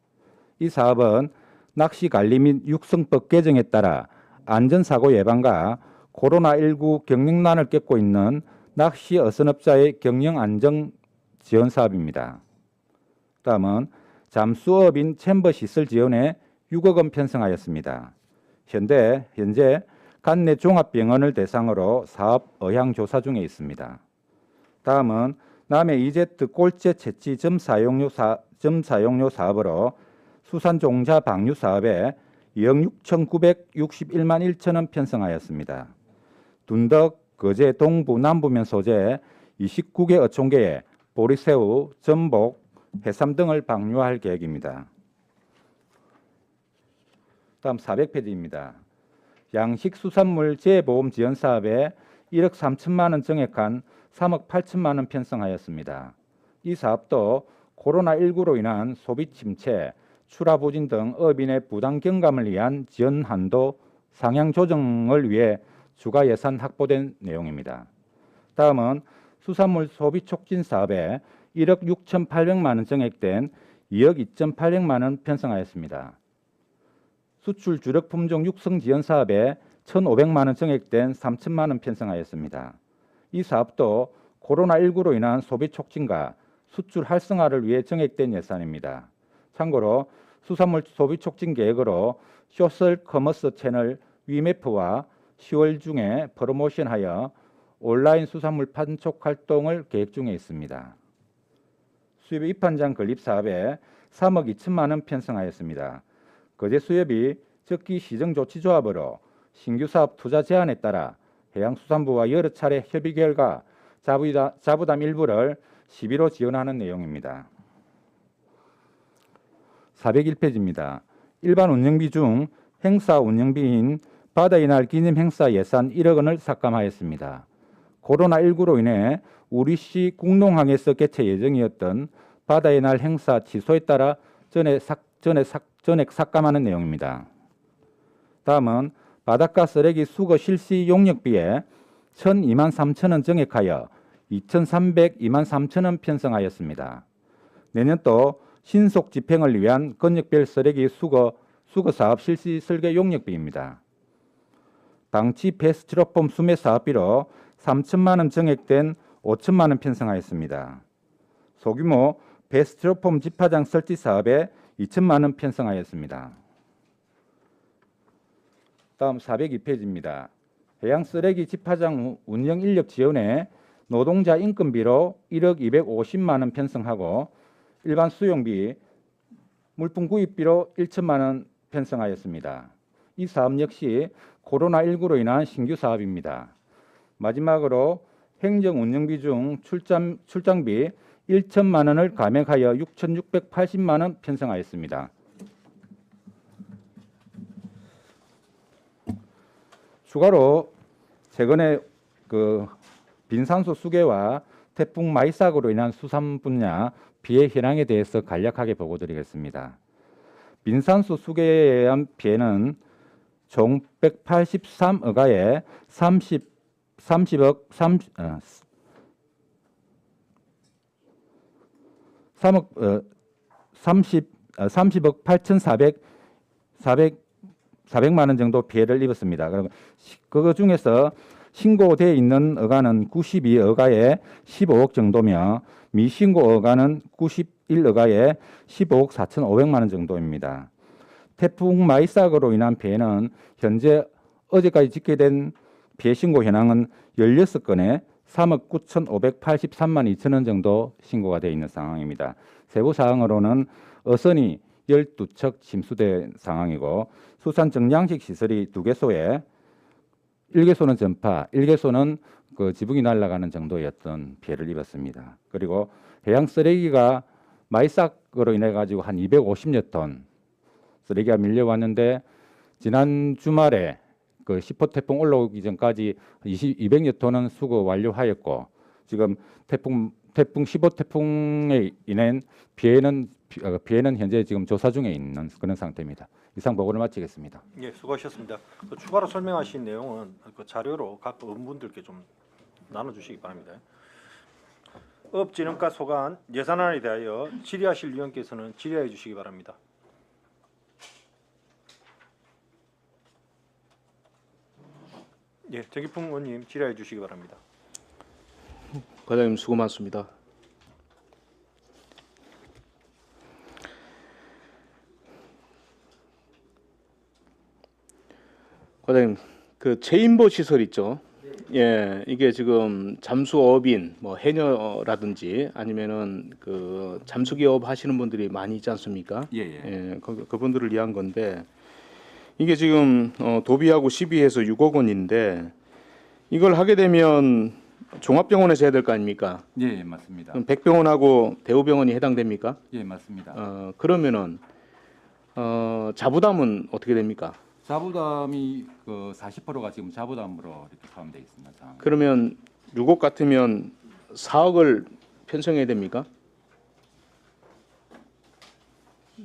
이 사업은 낚시관리 및 육성법 개정에 따라 안전사고 예방과 코로나19 경영난을 겪고 있는 낚시 어선업자의 경영안정 지원 사업입니다. 다음은 잠수어업인 챔버시설 지원에 6억원 편성하였습니다. 현재 관내 종합병원을 대상으로 사업 의향 조사 중에 있습니다. 다음은 남해 이제트 꼴째 채취 점 사용료 사업으로 수산종자 방류 사업에 2억 6,961만 1천원 편성하였습니다. 둔덕, 거제, 동부, 남부면 소재 29개 어촌계에 보리새우, 전복, 해삼 등을 방류할 계획입니다. 다음 400페이지입니다. 양식수산물 재보험 지원 사업에 1억 3천만 원 정액한 3억 8천만 원 편성하였습니다. 이 사업도 코로나19로 인한 소비 침체, 출하 부진 등 어업인의 부당 경감을 위한 지원 한도 상향 조정을 위해 추가 예산 확보된 내용입니다. 다음은 수산물 소비 촉진 사업에 1억 6,800만 원 정액된 2억 2,800만 원 편성하였습니다. 수출 주력 품종 육성 지원 사업에 1,500만 원 정액된 3천만 원 편성하였습니다. 이 사업도 코로나19로 인한 소비 촉진과 수출 활성화를 위해 정액된 예산입니다. 참고로 수산물 소비 촉진 계획으로 소셜 커머스 채널 위메프와 10월 중에 프로모션하여 온라인 수산물 판촉 활동을 계획 중에 있습니다. 수입 입한장 건립 사업에 3억 2천만 원 편성하였습니다. 거제 수협이 적기 시정조치조합으로 신규 사업 투자 제안에 따라 해양수산부와 여러 차례 협의 결과 자부담 일부를 11호 지원하는 내용입니다. 401페이지입니다. 일반 운영비 중 행사 운영비인 바다의 날 기념 행사 예산 1억 원을 삭감하였습니다. 코로나19로 인해 우리시 국농항에서 개최 예정이었던 바다의 날 행사 취소에 따라 전액 삭감하는 내용입니다. 다음은 바닷가 쓰레기 수거 실시 용역비에 1,002만 3천 원 정액하여 2,302만 3천 원 편성하였습니다. 내년도 신속 집행을 위한 건역별 쓰레기 수거 사업 실시 설계 용역비입니다. 당시 베스트로폼 수매 사업비로 3천만 원 증액된 5천만 원 편성하였습니다. 소규모 베스트로폼 집화장 설치 사업에 2천만 원 편성하였습니다. 다음 402페이지입니다. 해양 쓰레기 집화장 운영 인력 지원에 노동자 인건비로 1억 250만 원 편성하고 일반 수용비, 물품 구입비로 1천만 원 편성하였습니다. 이 사업 역시 코로나19로 인한 신규 사업입니다. 마지막으로 행정 운영비 중 출장비 1천만 원을 감액하여 6,680만 원 편성하였습니다. 추가로 최근에 빈산소 수계와 태풍 마이삭으로 인한 수산 분야 피해 현황에 대해서 간략하게 보고드리겠습니다. 빈산소 수계에 의한 피해는 총 183억가에 30억 400만 원 정도 피해를 입었습니다. 그리고 그 중에서 신고되어 있는 어가는 92억가에 15억 정도며 미신고 어가는 91억가에 15억 4,500만 원 정도입니다. 태풍 마이삭으로 인한 피해는 현재 어제까지 집계된 피해 신고 현황은 16건에 3억 9,583만 2천 원 정도 신고가 되어 있는 상황입니다. 세부 사항으로는 어선이 12척 침수된 상황이고 수산 정량식 시설이 2개소에 1개소는 전파, 1개소는 지붕이 날아가는 정도였던 피해를 입었습니다. 그리고 해양 쓰레기가 마이삭으로 인해 가지고 한 250여 톤 쓰레기가 밀려왔는데 지난 주말에 10호 태풍 올라오기 전까지 200여 톤은 수거 완료하였고 지금 태풍 10호 태풍에 인한 피해는 현재 지금 조사 중에 있는 그런 상태입니다. 이상 보고를 마치겠습니다. 예, 수고하셨습니다. 추가로 설명하신 내용은 자료로 각 의원분들께 좀 나눠주시기 바랍니다. 업진흥과 소관 예산안에 대하여 질의하실 위원께서는 질의해 주시기 바랍니다. 예, 정기풍 의원님 질의해 주시기 바랍니다. 과장님 수고 많습니다. 과장님, 체인보 시설 있죠? 예, 이게 지금 잠수어업인 해녀라든지 아니면은 잠수기업 하시는 분들이 많이 있지 않습니까? 예, 그분들을 위한 건데 이게 지금 도비하고 시비해서 6억 원인데 이걸 하게 되면 종합병원에서 해야 될 거 아닙니까? 예, 맞습니다. 그럼 백병원하고 대우병원이 해당됩니까? 예, 맞습니다. 그러면은 자부담은 어떻게 됩니까? 자부담이 40%가 지금 자부담으로 이렇게 포함되어 있습니다. 상황이. 그러면 6억 같으면 4억을 편성해야 됩니까?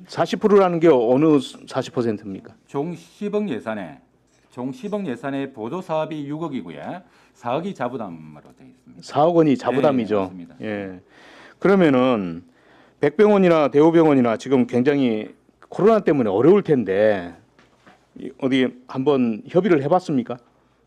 40%라는 게 어느 40%입니까? 총 10억 예산에 보조 사업이 6억이고요. 4억이 자부담으로 되어 있습니다. 4억 원이 자부담이죠. 예, 맞습니다. 예. 그러면은 백병원이나 대우병원이나 지금 굉장히 코로나 때문에 어려울 텐데 어디 한번 협의를 해봤습니까?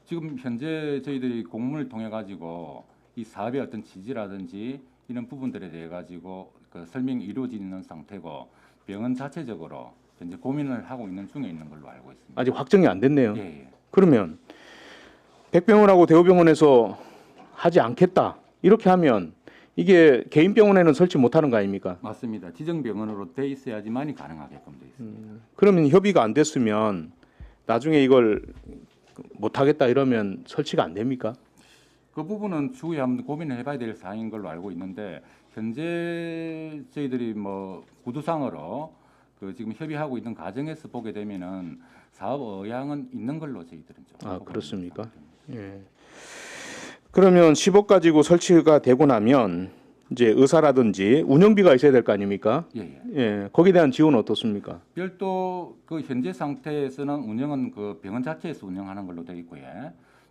지금 현재 저희들이 공문을 통해 가지고 이 사업의 어떤 지지라든지 이런 부분들에 대해 가지고 설명이 이루어지는 상태고 병원 자체적으로 현재 고민을 하고 있는 중에 있는 걸로 알고 있습니다. 아직 확정이 안 됐네요. 예. 그러면 백병원하고 대우병원에서 하지 않겠다 이렇게 하면 이게 개인 병원에는 설치 못하는 거 아닙니까? 맞습니다. 지정병원으로 돼 있어야지만이 가능하게끔 돼 있습니다. 그러면 협의가 안 됐으면 나중에 이걸 못하겠다 이러면 설치가 안 됩니까? 그 부분은 추후에 한번 고민을 해봐야 될 사항인 걸로 알고 있는데 현재 저희들이 구두상으로 지금 협의하고 있는 과정에서 보게 되면은 사업 의향은 있는 걸로 저희들은 좀 보고 그렇습니까? 있습니다. 예. 그러면 10억 가지고 설치가 되고 나면 이제 의사라든지 운영비가 있어야 될 거 아닙니까? 예. 예. 거기에 대한 지원은 어떻습니까? 별도 현재 상태에서는 운영은 병원 자체에서 운영하는 걸로 되어 있고요.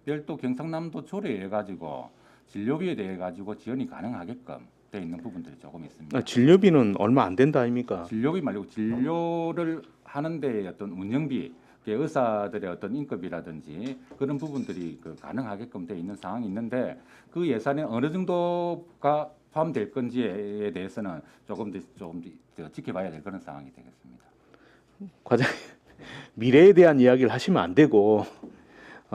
별도 경상남도 조례에 가지고 진료비에 대해 가지고 지원이 가능하게끔 되어 있는 부분들이 조금 있습니다. 진료비는 얼마 안 된다 아닙니까? 진료비 말고 진료를 하는데 어떤 운영비, 의사들의 어떤 인건비라든지 그런 부분들이 가능하게끔 되어 있는 상황이 있는데 그 예산이 어느 정도가 포함될 건지에 대해서는 조금 더 지켜봐야 될 그런 상황이 되겠습니다. 과장님, 미래에 대한 이야기를 하시면 안 되고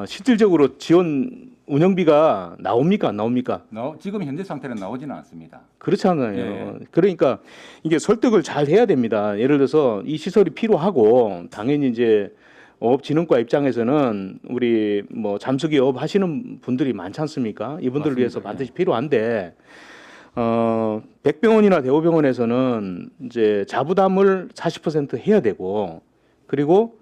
실질적으로 지원 운영비가 나옵니까 안 나옵니까? 지금 현재 상태는 나오지는 않습니다. 그렇잖아요. 예. 그러니까 이게 설득을 잘 해야 됩니다. 예를 들어서 이 시설이 필요하고 당연히 이제 어업진흥과 입장에서는 우리 뭐 잠수기업 하시는 분들이 많지 않습니까? 이분들을 맞습니다. 위해서 반드시 필요한데 백병원이나 대우병원에서는 이제 자부담을 40% 해야 되고 그리고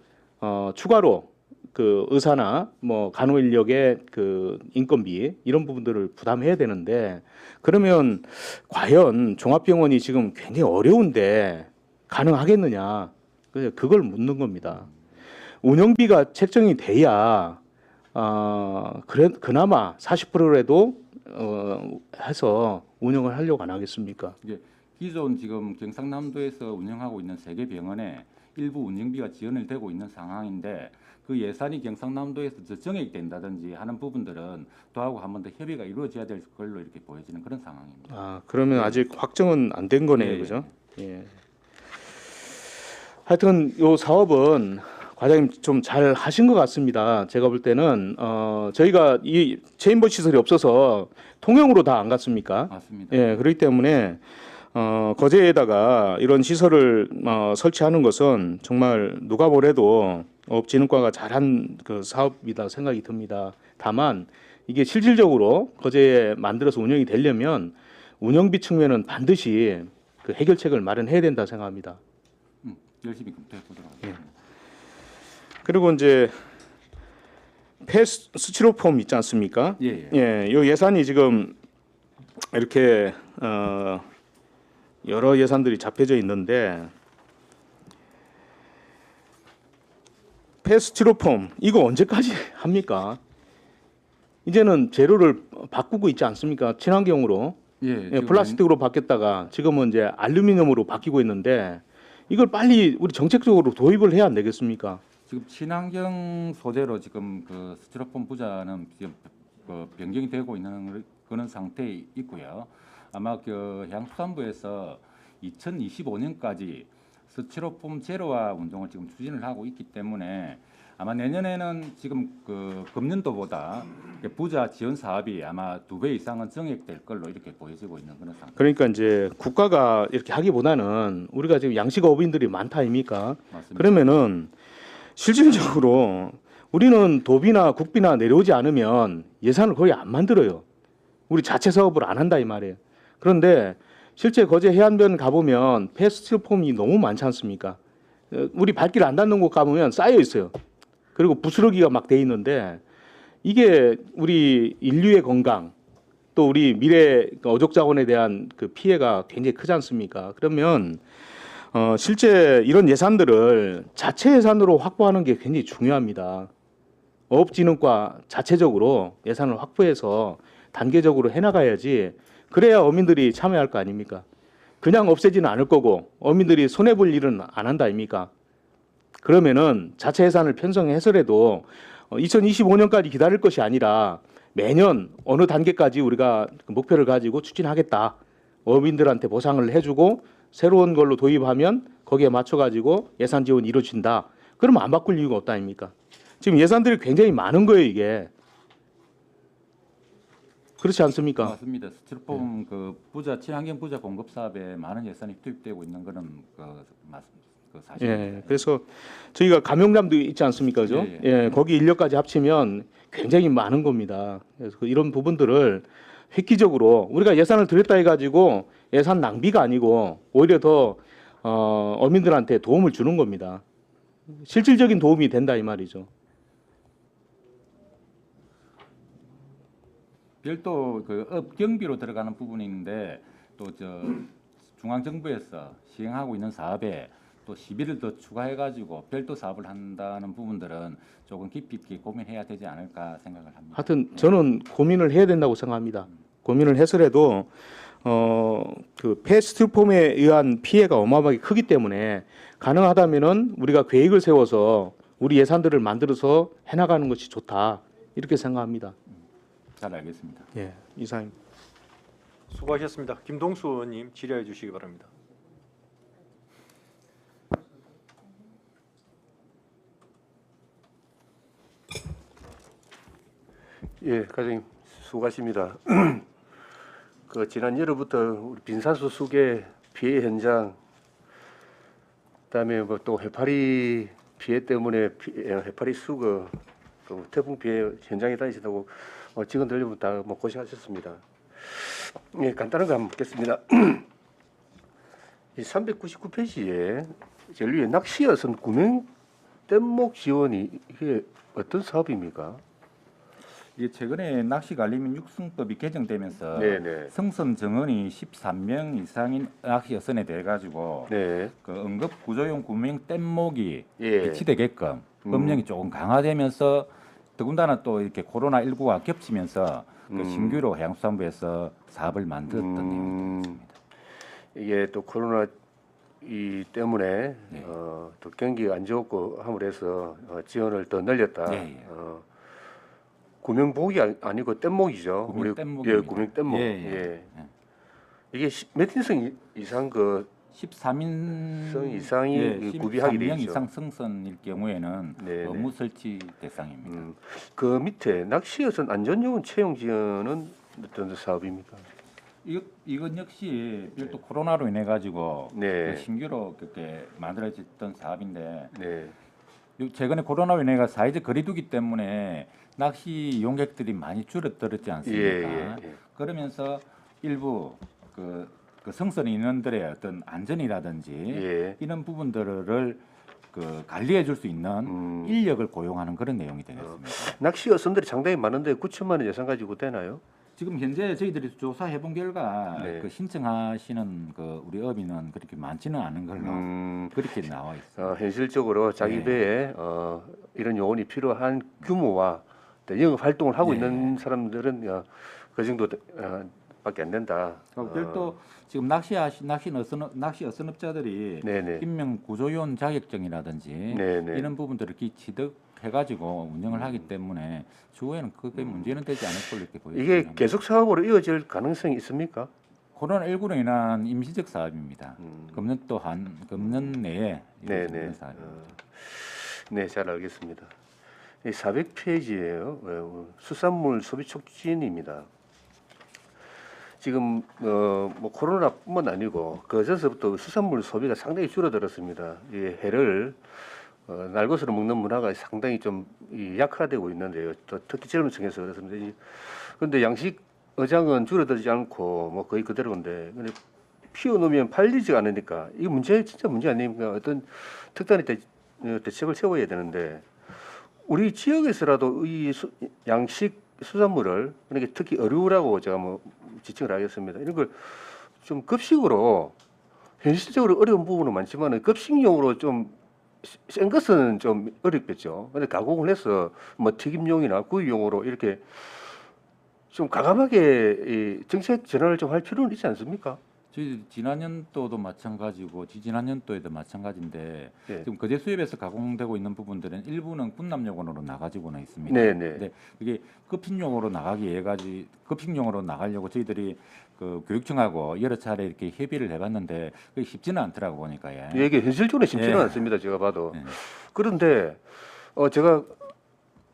추가로 그 의사나 뭐 간호 인력의 그 인건비 이런 부분들을 부담해야 되는데 그러면 과연 종합병원이 지금 굉장히 어려운데 가능하겠느냐? 그래서 그걸 묻는 겁니다. 운영비가 책정이 돼야 그나마 40%라도 해서 운영을 하려고 안 하겠습니까? 기존 지금 경상남도에서 운영하고 있는 3개 병원에 일부 운영비가 지원을 되고 있는 상황인데 그 예산이 경상남도에서 정액된다든지 하는 부분들은 또하고 한 번 더 협의가 이루어져야 될 걸로 이렇게 보여지는 그런 상황입니다. 그러면 아직 확정은 안 된 거네요, 예, 그죠? 예. 하여튼 요 사업은 과장님 좀 잘 하신 것 같습니다. 제가 볼 때는 저희가 이 체인버 시설이 없어서 통영으로 다 안 갔습니까? 맞습니다. 예, 그렇기 때문에 거제에다가 이런 시설을 설치하는 것은 정말 누가 뭐래도 어업진흥과가 잘한 그 사업이다 생각이 듭니다. 다만 이게 실질적으로 거제에 만들어서 운영이 되려면 운영비 측면은 반드시 그 해결책을 마련해야 된다 생각합니다. 열심히 검토해 보도록 하겠습니다. 그리고 이제 스티로폼 있지 않습니까? 예. 요 예산이 지금 이렇게 여러 예산들이 잡혀져 있는데 폐스티로폼 이거 언제까지 합니까? 이제는 재료를 바꾸고 있지 않습니까? 친환경으로 지금 플라스틱으로 바뀌었다가 지금은 이제 알루미늄으로 바뀌고 있는데 이걸 빨리 우리 정책적으로 도입을 해야 안 되겠습니까? 지금 친환경 소재로 지금 그 스티로폼 부자는 지금 변경이 되고 있는 그런 상태에 있고요. 아마 그 해양수산부에서 2025년까지 스티로폼 제로화 운동을 지금 추진을 하고 있기 때문에 아마 내년에는 지금 그 금년도보다 부자 지원 사업이 아마 2배 이상은 증액될 걸로 이렇게 보여지고 있는 그런 상태. 그러니까 이제 국가가 이렇게 하기보다는 우리가 지금 양식어업인들이 많다 아닙니까? 맞습니다. 그러면은 실질적으로 우리는 도비나 국비나 내려오지 않으면 예산을 거의 안 만들어요. 우리 자체 사업을 안 한다 이 말이에요. 그런데 실제 거제 해안변 가보면 폐스티로폼이 너무 많지 않습니까? 우리 발길 안 닿는 곳 가보면 쌓여 있어요. 그리고 부스러기가 막 돼 있는데 이게 우리 인류의 건강 또 우리 미래 어족 자원에 대한 그 피해가 굉장히 크지 않습니까? 그러면 실제 이런 예산들을 자체 예산으로 확보하는 게 굉장히 중요합니다. 어업진흥과 자체적으로 예산을 확보해서 단계적으로 해나가야지 그래야 어민들이 참여할 거 아닙니까? 그냥 없애지는 않을 거고 어민들이 손해볼 일은 안 한다 아닙니까? 그러면은 자체 예산을 편성해서라도 2025년까지 기다릴 것이 아니라 매년 어느 단계까지 우리가 목표를 가지고 추진하겠다. 어민들한테 보상을 해주고 새로운 걸로 도입하면 거기에 맞춰가지고 예산 지원이 이루어진다. 그러면 안 바꿀 이유가 없다 아닙니까? 지금 예산들이 굉장히 많은 거예요 이게. 그렇지 않습니까? 맞습니다. 스티로폼 그 부자 친환경 부자 공급 사업에 많은 예산이 투입되고 있는 그런 그 사실입니다. 예, 그래서 저희가 감염담도 있지 않습니까, 그죠? 예, 예, 거기 인력까지 합치면 굉장히 많은 겁니다. 그래서 이런 부분들을 획기적으로 우리가 예산을 들였다 해가지고 예산 낭비가 아니고 오히려 더 어민들한테 도움을 주는 겁니다. 실질적인 도움이 된다 이 말이죠. 별도 그 업경비로 들어가는 부분이 있는데 또 중앙 정부에서 시행하고 있는 사업에 또 시비를 더 추가해가지고 별도 사업을 한다는 부분들은 조금 깊이 있게 고민해야 되지 않을까 생각을 합니다. 하여튼 저는 고민을 해야 된다고 생각합니다. 고민을 해서라도 그 폐스티폼에 의한 피해가 어마어마하게 크기 때문에 가능하다면은 우리가 계획을 세워서 우리 예산들을 만들어서 해나가는 것이 좋다 이렇게 생각합니다. 잘 알겠습니다. 예, 이상입니다. 수고하셨습니다. 김동수 의원님 질의해 주시기 바랍니다. 예, 과장님 수고하십니다. 그 지난 여름부터 우리 빈산수 수계 피해 현장, 그다음에 뭐 또 해파리 피해 때문에 해파리 수거, 또 태풍 피해 현장에 다니시다고 직원들 여러분 다 뭐 고생하셨습니다. 예, 간단한 거 한번 묻겠습니다. 이 399페이지에 제일 위에 낚시어선 구명 뗏목 지원이 이게 어떤 사업입니까? 이게 최근에 낚시관리민 육성법이 개정되면서 네네. 성선 정원이 13명 이상인 낚시여선에 대해 가지고 네. 그 응급 구조용 구명 뗏목이 예. 배치되게끔 법령이 조금 강화되면서 더군다나 또 이렇게 코로나 19가 겹치면서 그 신규로 해양수산부에서 사업을 만들었던 내용이 있습니다. 이게 또 코로나 이 때문에 네. 또 경기가 안 좋고 함으로 해서 지원을 더 늘렸다. 예, 예. 구명복이 아니고 뗏목이죠. 구명 우리 뗏목입니다. 예, 구명 뗏목. 예, 예. 예. 이게 몇 인승 이상 그 13인 성 이상이 구비하게 돼 13명 있죠. 이상 승선일 경우에는 네, 업무 설치 대상입니다. 그 밑에 낚시여선 안전요원 채용 지원은 어떤 사업입니까? 이건 역시 별도 코로나로 인해 가지고 네. 그 신규로 그렇게 만들어졌던 사업인데 네. 최근에 코로나로 인해 사회적 거리두기 때문에 낚시 이용객들이 많이 줄어들었지 않습니까? 예, 예. 그러면서 일부 그 성선 인원들의 어떤 안전이라든지 예. 이런 부분들을 그 관리해 줄 수 있는 인력을 고용하는 그런 내용이 되겠습니다. 낚시여선들이 상당히 많은데 9천만 원 예산 가지고 되나요? 지금 현재 저희들이 조사해 본 결과 네. 그 신청하시는 그 우리 어민은 그렇게 많지는 않은 걸로 그렇게 나와 있습니다. 현실적으로 자기 네. 배에 이런 요원이 필요한 규모와 또 영업 활동을 하고 네. 있는 사람들은 그 정도 밖에 안 된다. 별도 지금 낚시 어선업자들이 네네. 인명 구조요원 자격증이라든지 네네. 이런 부분들을 이렇게 취득해가지고 운영을 하기 때문에 추후에는 그게 문제는 되지 않을 걸로 이렇게 보여집니다. 이게 계속 사업으로 이어질 가능성이 있습니까? 코로나19로 인한 임시적 사업입니다. 금년 내에 네네. 이루어지는 사업입니다. 네, 잘 알겠습니다. 400페이지예요. 수산물 소비 촉진입니다. 지금 뭐 코로나뿐만 아니고 그 전서부터 수산물 소비가 상당히 줄어들었습니다. 이 해를 날것으로 먹는 문화가 상당히 좀 약화되고 있는데요. 또 특히 젊은 층에서 그렇습니다. 그런데 양식 어장은 줄어들지 않고 뭐 거의 그대로인데 근데 피워놓으면 팔리지 않으니까 이 문제 진짜 문제 아닙니까? 어떤 특단의 대책을 세워야 되는데 우리 지역에서라도 이 양식 수산물을 그러니까 특히 어류라고 제가 뭐 지칭을 하겠습니다. 이런 걸 좀 급식으로 현실적으로 어려운 부분은 많지만 급식용으로 좀 센 것은 좀 어렵겠죠. 근데 가공을 해서 뭐 튀김용이나 구이용으로 이렇게 좀 과감하게 이 정책 전환을 좀 할 필요는 있지 않습니까? 저희 지난년도도 마찬가지고 지지난년도에도 마찬가지인데 네. 지금 거제 수입에서 가공되고 있는 부분들은 일부는 군남용으로 나가지고는 있습니다. 네네. 근데 이게 급식용으로 나가기 위해 급식용으로 나가려고 저희들이 그 교육청하고 여러 차례 이렇게 협의를 해봤는데 그게 쉽지는 않더라고 보니까 예. 이게 현실적으로 쉽지는 예. 않습니다. 제가 봐도. 예. 그런데 제가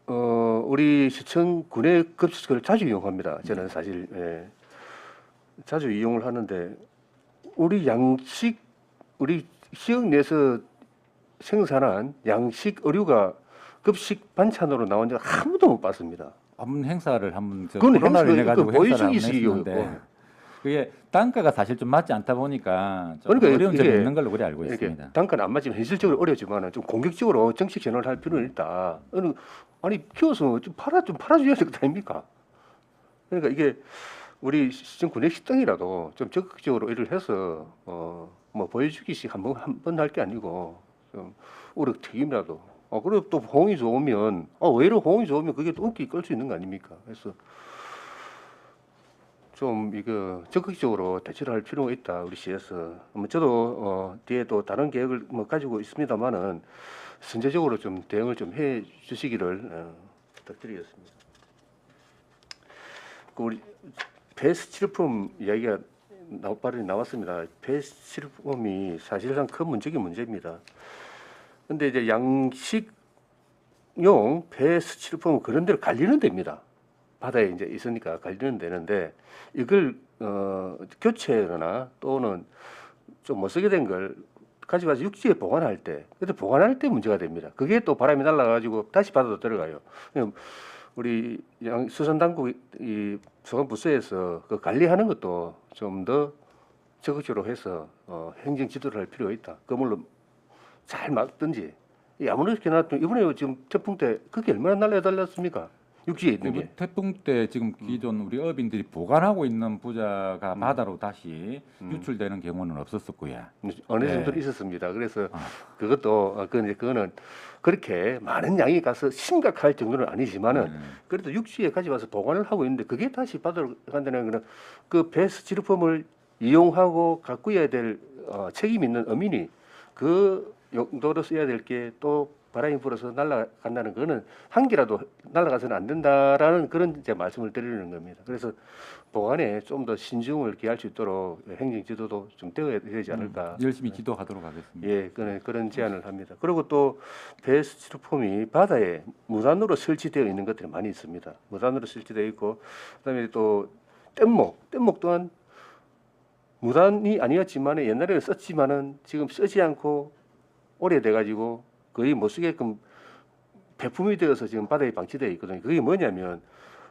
우리 시청 군내 급식을 자주 이용합니다. 저는 사실 자주 이용을 하는데 우리 지역 내에서 생산한 양식 의류가 급식 반찬으로 나온 적 한 번도 못 봤습니다. 한번 행사를 한번 그건 코로나로 인해 행사가 가지고 있고 행사를 한번 보여주기 했는데 그게 단가가 사실 좀 맞지 않다 보니까 좀 그러니까 어려운 점이 이게 있는 걸로 그래 알고 이렇게 있습니다. 단가는 안 맞지만 현실적으로 어렵지만 좀 공격적으로 정책 전환을 할 필요는 있다. 아니 키워서 좀 팔아줘야 될 것 아닙니까? 그러니까 이게 우리 시청 군내 식당이라도 좀 적극적으로 일을 해서 뭐 보여주기식 한 번 할 게 아니고 좀 우럭 튀김이라도 그리고 또 호응이 좋으면 의외로 호응이 좋으면 그게 또 인기 끌 수 있는 거 아닙니까? 그래서 좀 이거 적극적으로 대처를 할 필요가 있다 우리 시에서. 저도 뒤에 또 다른 계획을 뭐 가지고 있습니다만은 선제적으로 좀 대응을 좀 해 주시기를 부탁드리겠습니다. 그 우리 폐스티로폼 이야기가 발언이 나왔습니다. 폐스티로폼이 사실상 큰 문제입니다. 근데 이제 양식용 폐스티로폼은 그런 데로 관리는 됩니다. 바다에 이제 있으니까 관리는 되는데 이걸 교체하거나 또는 좀 못 쓰게 된 걸 가져가서 육지에 보관할 때, 그때 보관할 때 문제가 됩니다. 그게 또 바람이 날아가지고 다시 바다로 들어가요. 우리 수산당국 이 소관부서에서 그 관리하는 것도 좀 더 적극적으로 해서 행정 지도를 할 필요가 있다. 그물로 잘 막든지. 아무렇게나 이번에 지금 태풍 때 그게 얼마나 날려달렸습니까? 육지에 있는 게. 태풍 때 지금 기존 우리 어민들이 보관하고 있는 부자가 바다로 다시 유출되는 경우는 없었었고요. 어느 네. 정도 있었습니다. 그래서 그것도 그거는 그렇게 많은 양이 가서 심각할 정도는 아니지만은 그래도 육지에 가져와서 보관을 하고 있는데 그게 다시 바다로 간다는 거는 그 폐스티로폼을 이용하고 가꾸어야 될 책임 있는 어민이 그 용도로 써야 될 게 또 바람이 불어서 날아간다는 거는 한 개라도 날아가서는 안 된다라는 그런 이제 말씀을 드리는 겁니다. 그래서 보관에 좀 더 신중을 기할 수 있도록 행정 지도도 좀 되어야 되지 않을까. 열심히 지도하도록 하겠습니다. 예, 그런 제안을 합니다. 그리고 또 폐스티로폼이 바다에 무단으로 설치되어 있는 것들이 많이 있습니다. 무단으로 설치되어 있고 그다음에 또 뗏목 또한 무단이 아니었지만 옛날에는 썼지만은 지금 쓰지 않고 오래돼 가지고 거의 못 쓰게끔 배품이 되어서 지금 바다에 방치되어 있거든요. 그게 뭐냐면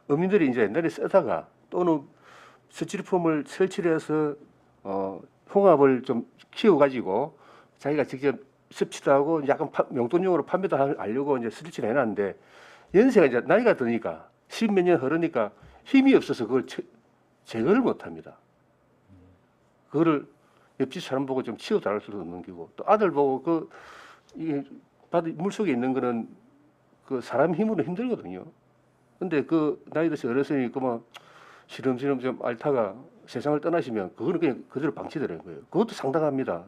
어민들이 이제 옛날에 쓰다가 또는 스티로폼을 설치를 해서 홍합을 좀 키워 가지고 자기가 직접 섭취도 하고 약간 용돈용으로 판매도 하려고 이제 설치를 해놨는데 연세가 이제 나이가 드니까 십몇 년 흐르니까 힘이 없어서 그걸 제거를 못합니다. 그거를 옆집 사람 보고 좀 치워달랄 수도 없는 거고 또 아들 보고 이게 바다 물속에 있는 거는 그 사람 힘으로 힘들거든요. 근데 그 나이 드신 어르신이 그만 시름시름 좀 앓다가 세상을 떠나시면 그거는 그냥 그대로 방치되는 거예요. 그것도 상당합니다.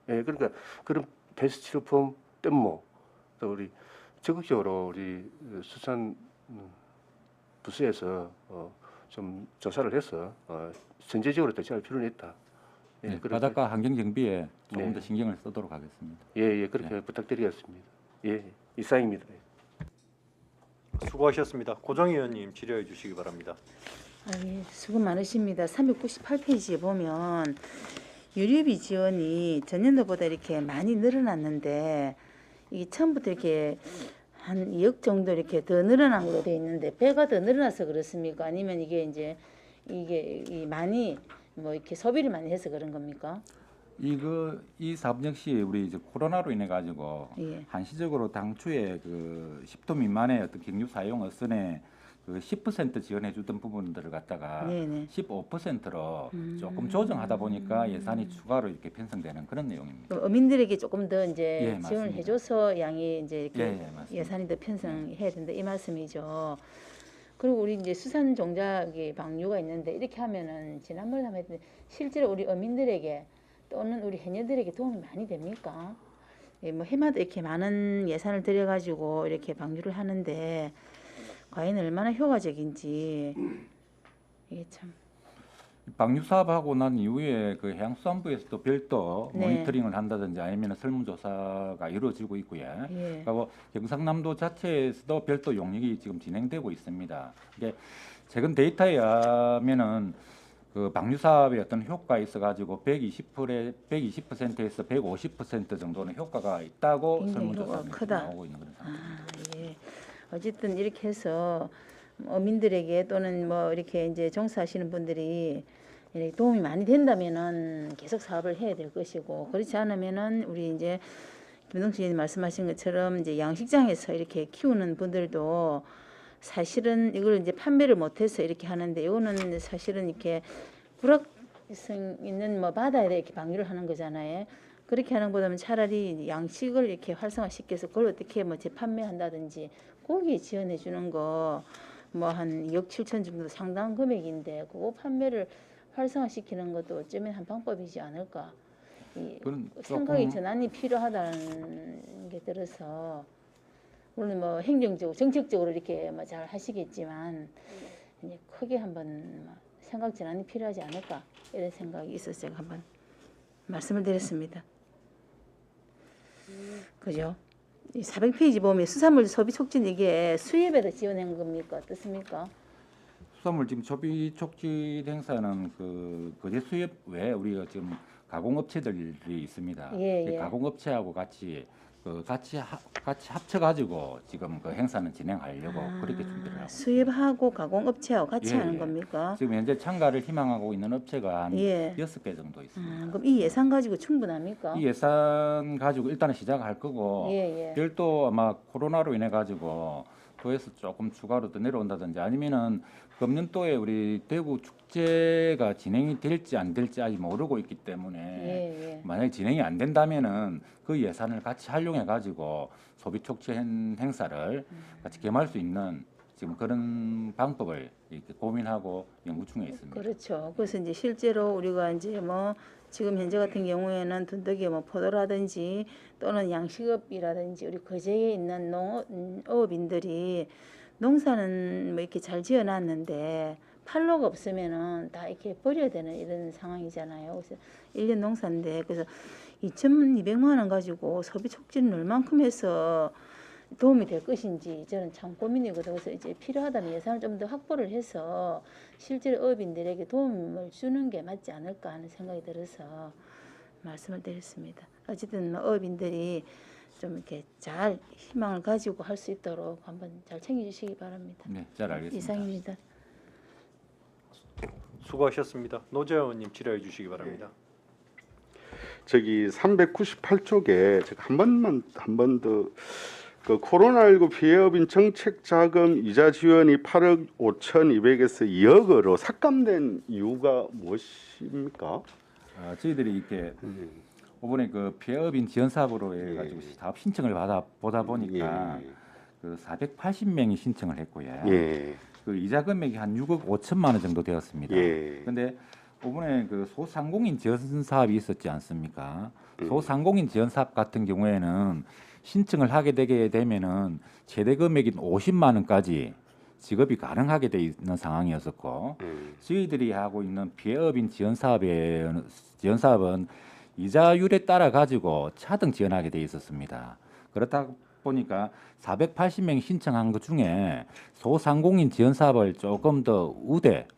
예, 그러니까 그런 폐스티로폼, 뗏목 또 우리 적극적으로 우리 수산 부서에서 좀 조사를 해서 선제적으로 대처할 필요는 있다. 예, 네, 그렇게- 바닷가 환경 정비에 조금 네. 더 신경을 쓰도록 하겠습니다. 예, 그렇게 부탁드리겠습니다. 예, 이상입니다. 수고하셨습니다. 고정 의원님 질의해 주시기 바랍니다. 예, 수고 많으십니다. 398페이지에 보면 유류비 지원이 전년도보다 이렇게 많이 늘어났는데 이게 처음부터 이렇게 한 2억 정도 이렇게 더 늘어난 걸로 돼 있는데 배가 더 늘어나서 그렇습니까? 아니면 이게 이제 이게 많이 뭐 이렇게 소비를 많이 해서 그런 겁니까? 이 사업 역시 우리 이제 코로나로 인해 가지고 예. 한시적으로 당초에 그 10톤 미만의 어떤 경유 사용 어선에 그 10% 지원해 주던 부분들을 갖다가 네네. 15%로 조금 조정하다 보니까 예산이 추가로 이렇게 편성되는 그런 내용입니다. 어민들에게 조금 더 이제 예, 지원을 맞습니다. 해줘서 양이 이제 이렇게 예, 맞습니다. 예산이 더 편성해야 된다 이 말씀이죠. 그리고 우리 이제 수산 종자의 방류가 있는데 이렇게 하면은 지난번에 한번 했는데 실제로 우리 어민들에게 또는 우리 해녀들에게 도움이 많이 됩니까? 예, 뭐 해마다 이렇게 많은 예산을 들여가지고 이렇게 방류를 하는데 과연 얼마나 효과적인지 이게 참. 방류 사업하고 난 이후에 그 해양수산부에서도 별도 네. 모니터링을 한다든지 아니면 설문조사가 이루어지고 있고요. 예. 그리고 경상남도 자체에서도 별도 용역이 지금 진행되고 있습니다. 이게 최근 데이터에 의하면은 그 방류 사업의 어떤 효과가 있어가지고 120%에서 150% 정도는 효과가 있다고 굉장히 설문조사에 효과가 크다. 나오고 있는 그런 상태입니다. 예. 어쨌든 이렇게 해서 어민들에게 또는 뭐 이렇게 이제 종사하시는 분들이 이렇게 도움이 많이 된다면은 계속 사업을 해야 될 것이고 그렇지 않으면은 우리 이제 김동식 의원님 말씀하신 것처럼 이제 양식장에서 이렇게 키우는 분들도 사실은 이걸 이제 판매를 못해서 이렇게 하는데 이거는 사실은 이렇게 불확성 있는 뭐 바다에 이렇게 방류를 하는 거잖아요. 그렇게 하는 것보다는 차라리 양식을 이렇게 활성화시켜서 그걸 어떻게 뭐 재판매한다든지 거기에 지원해 주는 거 뭐 한 2억 7천 정도 상당한 금액인데 그거 판매를 활성화시키는 것도 어쩌면 한 방법이지 않을까. 그건 생각이 조금 전환이 필요하다는 게 들어서 물론 뭐 행정적으로 정책적으로 이렇게 뭐 잘 하시겠지만 이제 크게 한번 뭐 생각 전환이 필요하지 않을까 이런 생각이 있어서 제가 한번 말씀을 드렸습니다. 그죠? 이 400페이지 보면 수산물 소비 촉진 이게 수입에다 지원한 겁니까 어떻습니까? 수산물 지금 소비 촉진 행사는 그 거제 수입 외에 우리가 지금 가공업체들이 있습니다. 예, 이 예. 가공업체하고 같이 합쳐가지고 지금 그 행사는 진행하려고 그렇게 준비를 하고 있습니다. 수입하고 가공업체하고 같이 예, 하는 예. 겁니까? 지금 현재 참가를 희망하고 있는 업체가 한 예. 6개 정도 있습니다. 그럼 이 예산 가지고 충분합니까? 이 예산 가지고 일단은 시작할 거고 예, 예. 별도 아마 코로나로 인해 가지고 도에서 조금 추가로 더 내려온다든지 아니면은 금년도에 우리 대구 축제가 진행이 될지 안 될지 아직 모르고 있기 때문에 예, 예. 만약에 진행이 안 된다면은 그 예산을 같이 활용해 가지고 소비 촉진 행사를 같이 겸할 수 있는 지금 그런 방법을 이렇게 고민하고 연구 중에 있습니다. 그렇죠. 그래서 이제 실제로 우리가 이제 뭐 지금 현재 같은 경우에는 둔덕이 뭐 포도라든지 또는 양식업이라든지 우리 거제에 있는 농업인들이 농사는 뭐 이렇게 잘 지어놨는데 팔로가 없으면은 다 이렇게 버려야 되는 이런 상황이잖아요. 그래서 1년 농사인데 그래서 2,200만 원 가지고 소비 촉진을 얼만큼 해서 도움이 될 것인지 저는 참 고민이거든요. 그래서 이제 필요하다면 예산을 좀 더 확보를 해서 실제로 어업인들에게 도움을 주는 게 맞지 않을까 하는 생각이 들어서 말씀을 드렸습니다. 어쨌든 뭐 어업인들이 좀 이렇게 잘 희망을 가지고 할 수 있도록 한번 잘 챙겨주시기 바랍니다. 네, 잘 알겠습니다. 이상입니다. 수고하셨습니다. 노재현 의원님 질의해 주시기 바랍니다. 저기 398쪽에 제가 한 번 더 그 코로나19 피해업인 정책 자금 이자 지원이 8억 5,200에서 2억으로 삭감된 이유가 무엇입니까? 저희들이 이렇게 이번에 그 피해업인 지원 사업으로 해가지고 사업 신청을 보다 보니까 그 480명이 신청을 했고요. 예. 그 이자 금액이 한 6억 5천만 원 정도 되었습니다. 예. 근데 이번에 그 소상공인 지원 사업이 있었지 않습니까? 소상공인 지원 사업 같은 경우에는 신청을 하게 되게 되면은 최대 금액인 50만 원까지 지급이 가능하게 돼 있는 상황이었었고 저희들이 하고 있는 피해업인 지원 사업은 이자율에 따라 가지고 차등 지원하게 돼 있었습니다. 그렇다 보니까 480명이 신청한 것 중에 소상공인 지원 사업을 조금 더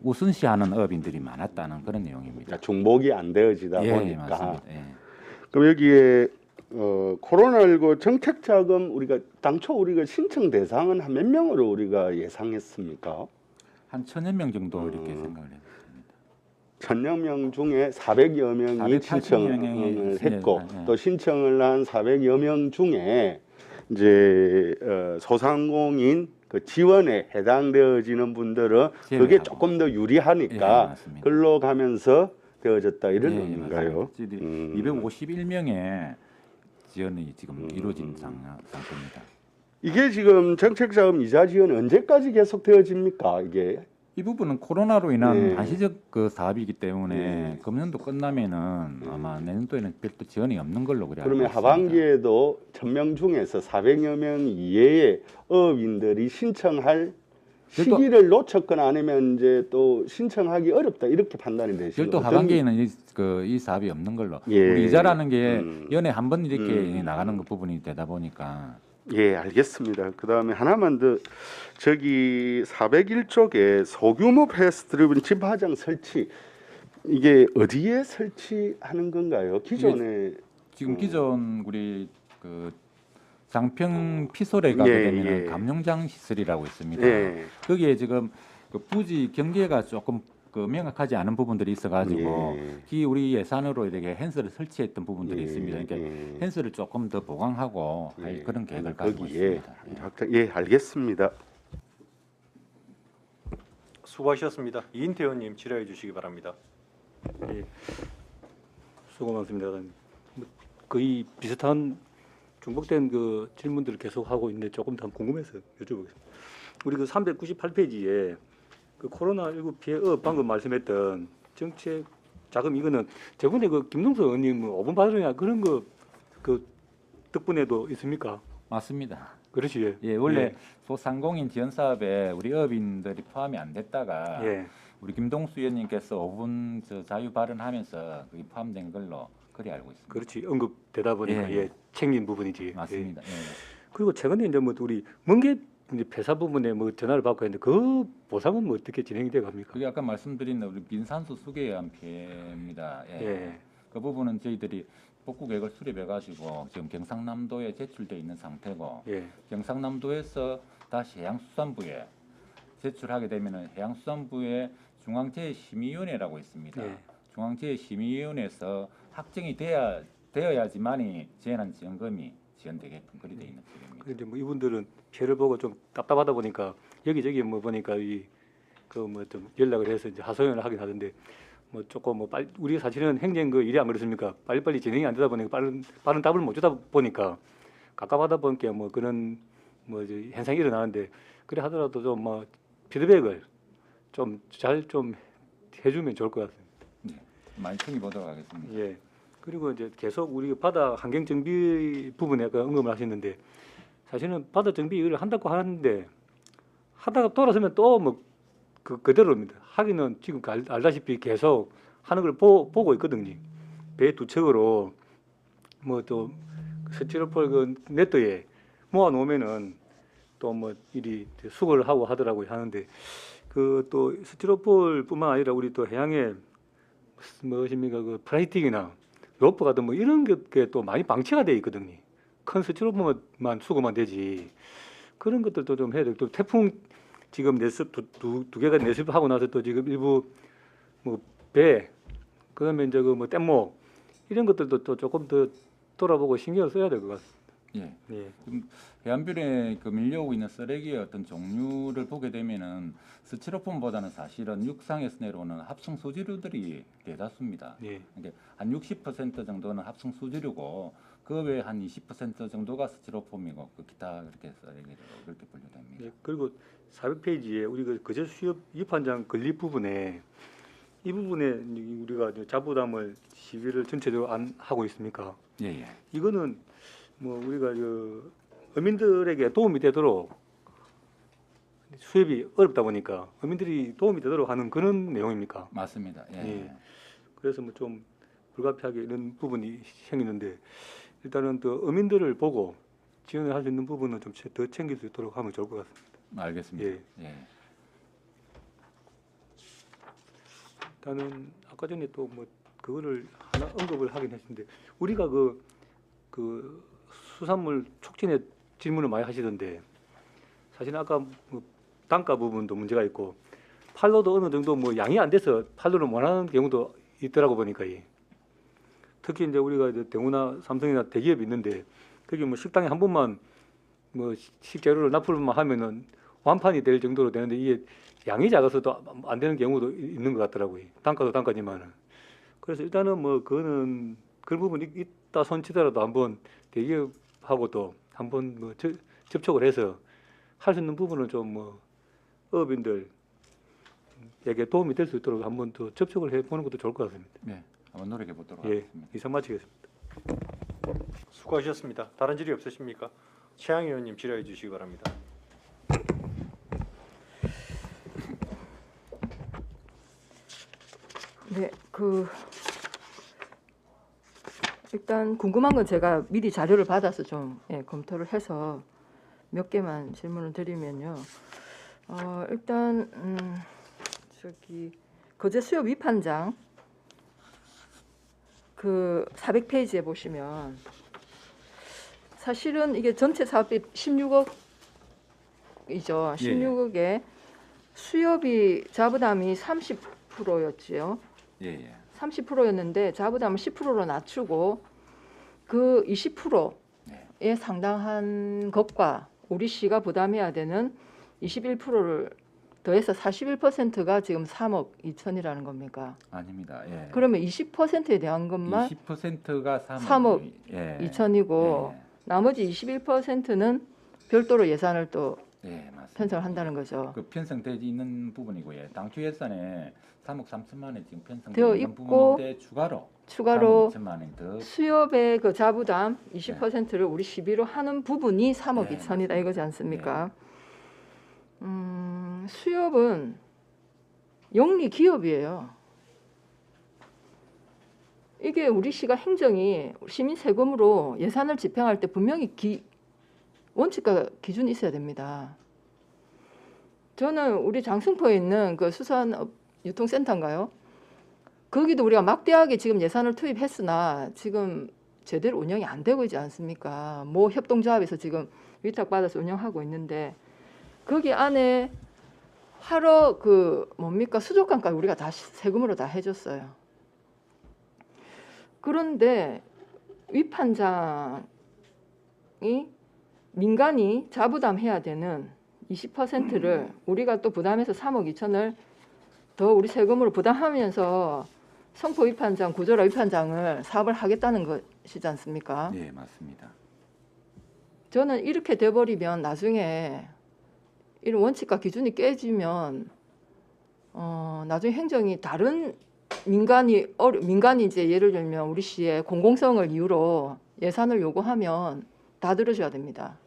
우선시하는 업인들이 많았다는 그런 내용입니다. 그러니까 중복이 안 되어지다 예, 보니까. 맞습니다. 예. 그럼 여기에 코로나19 정책 자금 우리가 당초 우리가 신청 대상은 한 몇 명으로 우리가 예상했습니까? 한 1,000여 명 정도 이렇게 생각을 했습니다. 1,000여 명 중에 400여 명이 480 신청을 명이 했고 예. 또 신청을 한 400여 명 중에 이제 소상공인 그 지원에 해당되어지는 분들은 그게 제외하고. 조금 더 예, 유리하니까 맞습니다. 글로 가면서 되어졌다 이런 예, 의미인가요? 맞습니다. 저희들이 251명의 지원이 지금 이루어진 상태입니다. 이게 지금 정책자금 이자 지원 언제까지 계속 되어집니까? 이게 이 부분은 코로나로 인한 예. 한시적 그 사업이기 때문에 예. 금년도 끝나면은 아마 내년도에는 별도 지원이 없는 걸로 그래 알고 그러면 있습니다. 하반기에도 1,000명 중에서 400여 명 이외의 어업인들이 신청할 별도- 시기를 놓쳤거나 아니면 이제 또 신청하기 어렵다 이렇게 판단이 되시죠. 별도 하반기에는 이 사업이 없는 걸로 예. 우리 이자라는 게 음. 연에 한 번 이렇게 음. 나가는 그 부분이 되다 보니까 예, 알겠습니다. 그다음에 하나만 더 저기 401쪽에 소규모 패스트리븐 집화장 설치 이게 어디에 설치하는 건가요? 기존에 지금 기존 우리 그 장평 피솔에 가게 예, 되면 예. 감룡장 시설이라고 있습니다. 예. 거기에 지금 그 부지 경계가 조금 그 명확하지 않은 부분들이 있어가지고 예. 기 우리 예산으로 이렇게 헨스를 설치했던 부분들이 있습니다. 그러니까 예. 헨스를 조금 더 보강하고 할 예. 그런 계획을 가지고 거기에 있습니다. 예, 알겠습니다. 수고하셨습니다. 이인태 의원님 질의해 주시기 바랍니다. 예. 수고 많습니다. 뭐 거의 비슷한 중복된 그 질문들을 계속 하고 있는데 조금 더 궁금해서 여쭤보겠습니다. 우리 그 398페이지에 그 코로나19 피해 방금 말씀했던 정책 자금 이거는 저번에 그 김동수 의원님 뭐 5분 받으냐 그런 거 그 덕분에도 있습니까? 맞습니다. 그렇지. 예, 원래 소상공인 지원 사업에 우리 업인들이 포함이 안 됐다가 예. 우리 김동수 의원님께서 5분 자유 발언하면서 그게 포함된 걸로 그리 알고 있습니다. 그렇지. 언급되다 보니까 예. 예, 챙긴 부분이지. 맞습니다. 예. 예. 그리고 최근에 이제 뭐 우리 멍게 이제 폐사 부분에 뭐 전화를 받고 했는데 그 보상은 뭐 어떻게 진행이 돼 갑니까? 그게 아까 말씀드린 우리 민산수 수계에 의한 피해입니다. 예. 예. 그 부분은 저희들이 복구 계획을 수립해 가지고 지금 경상남도에 제출돼 있는 상태고 예. 경상남도에서 다시 해양수산부에 제출하게 되면은 해양수산부에 중앙재해심의위원회라고 있습니다. 예. 중앙재해심의위원회에서 확정이 되어야지만이 재난지원금이 지원되게끔 그리 돼 있는 지역입니다. 그런데 뭐 이분들은 피해를 보고 좀 답답하다 보니까 여기저기 뭐 보니까 이 그 뭐 좀 연락을 해서 이제 하소연을 하긴 하던데 뭐 조금 뭐 빨리 우리 사실은 행정 그 일이 안 그렇습니까? 빨리빨리 진행이 안 되다 보니까 빠른 답을 못 주다 보니까 갑갑하다 보니까 뭐 그런 뭐 이제 현상이 일어나는데 그래 하더라도 좀 뭐 피드백을 좀 잘 좀 해주면 좋을 것 같습니다. 많이 챙겨 보도록 하겠습니다. 예. 그리고 이제 계속 우리 바다 환경 정비 부분에 그 언급을 하셨는데 사실은 바다 정비 일을 한다고 하는데 하다가 돌아서면 또 뭐 그대로입니다. 하기는 지금 알다시피 계속 하는 걸 보고 있거든요. 배 두 척으로 뭐 또 스티로폴 그 네트에 모아 놓으면은 또 뭐 일이 수거를 하고 하더라고요 하는데 그 또 스티로폴뿐만 아니라 우리 또 해양에 무엇입니까 그 플라스틱이나 로프 같은 뭐 이런 게 또 많이 방치가 돼 있거든요. 큰 스티로폼만 수거만 되지 그런 것들도 좀 해야 되고 또 태풍 지금 내습 두 개가 내습하고 나서 또 지금 일부 뭐 배 그다음에 이제 그 뭐 뗏목 이런 것들도 또 조금 더 돌아보고 신경을 써야 될 것 같습니다. 예. 예. 해안변에 그 밀려오고 있는 쓰레기의 어떤 종류를 보게 되면은 스티로폼보다는 사실은 육상에서 내려오는 합성 소재류들이 대다수입니다. 예. 근데 한 60% 정도는 합성 소재류고 그 외에 한 20% 정도가 스티로폼이고 그 기타 그렇게 쓰레기로 그렇게 분류됩니다. 예. 그리고 400페이지에 우리 그 거제 수협 입한장 건립 부분에 이 부분에 우리가 이제 자부담을 시비를 전체적으로 안 하고 있습니까? 예, 예. 이거는 뭐 우리가 그 어민들에게 도움이 되도록 수협이 어렵다 보니까 어민들이 도움이 되도록 하는 그런 내용입니까? 맞습니다. 예. 예. 그래서 뭐 좀 불가피하게 이런 부분이 생기는데 일단은 또 어민들을 보고 지원을 할 수 있는 부분은 좀 더 챙길 수 있도록 하면 좋을 것 같습니다. 알겠습니다. 예. 예. 일단은 아까 전에 또 뭐 그거를 하나 언급을 하긴 했는데 우리가 그 수산물 촉진에 질문을 많이 하시던데 사실 아까 뭐 단가 부분도 문제가 있고 팔로도 어느 정도 뭐 양이 안 돼서 팔로를 원하는 경우도 있더라고 보니까 특히 이제 우리가 이제 대우나 삼성이나 대기업이 있는데 거기 뭐 식당에 한 번만 뭐 식재료를 납품만 하면은 완판이 될 정도로 되는데 이게 양이 작아서도 안 되는 경우도 있는 것 같더라고요. 단가도 단가지만은. 그래서 일단은 뭐 그거는 그런 부분이 있다 손치더라도 한번 대기업하고도 한번 뭐 접촉을 해서 할 수 있는 부분을 좀 뭐 어업인들에게 도움이 될 수 있도록 한번 더 접촉을 해보는 것도 좋을 것 같습니다. 네. 한번 노력해 보도록 예, 하겠습니다. 이상 마치겠습니다. 수고하셨습니다. 다른 질의 없으십니까? 최양 의원님 질의해 주시기 바랍니다. 네, 일단 궁금한 건 제가 미리 자료를 받아서 좀 검토를 해서 몇 개만 질문을 드리면요. 일단 저기 거제 수협 위판장 그 400페이지에 보시면 사실은 이게 전체 사업비 16억이죠. 16억에 수협이 자부담이 30%였지요. 예, 예. 30%였는데 자부담을 10%로 낮추고 그 20%에 상당한 것과 우리 시가 부담해야 되는 21%를 더해서 41%가 지금 3억 2천이라는 겁니까? 아닙니다. 예. 그러면 20%에 대한 것만 20%가 3억 예. 2천이고 예. 나머지 21%는 별도로 예산을 또 네, 맞습니다. 편성을 한다는 거죠. 그 편성되어 있는 부분이고요. 당초 예산에 3억 3천만 원이 지금 되어 편성되어 있는 있고 부분인데 추가로 3억 2천만 원이 더 수협의 그 자부담 20%를 우리 시비로 하는 부분이 3억 네, 2천이다 이거지 않습니까? 수협은 영리 기업이에요. 이게 우리 시가 행정이 시민 세금으로 예산을 집행할 때 분명히 원칙과 기준이 있어야 됩니다. 저는 우리 장승포에 있는 그 수산유통센터인가요? 거기도 우리가 막대하게 지금 예산을 투입했으나 지금 제대로 운영이 안 되고 있지 않습니까? 뭐 협동조합에서 지금 위탁받아서 운영하고 있는데 거기 안에 하루 그 뭡니까 수족관까지 우리가 다 세금으로 다 해줬어요. 그런데 위판장이 민간이 자부담해야 되는 20%를 우리가 또 부담해서 3억 2천을 더 우리 세금으로 부담하면서 성포 위판장, 구조라 위판장을 사업을 하겠다는 것이지 않습니까? 네, 맞습니다. 저는 이렇게 돼버리면 나중에 이런 원칙과 기준이 깨지면 나중에 행정이 다른 민간이 이제 예를 들면 우리 시의 공공성을 이유로 예산을 요구하면 다 들어줘야 됩니다.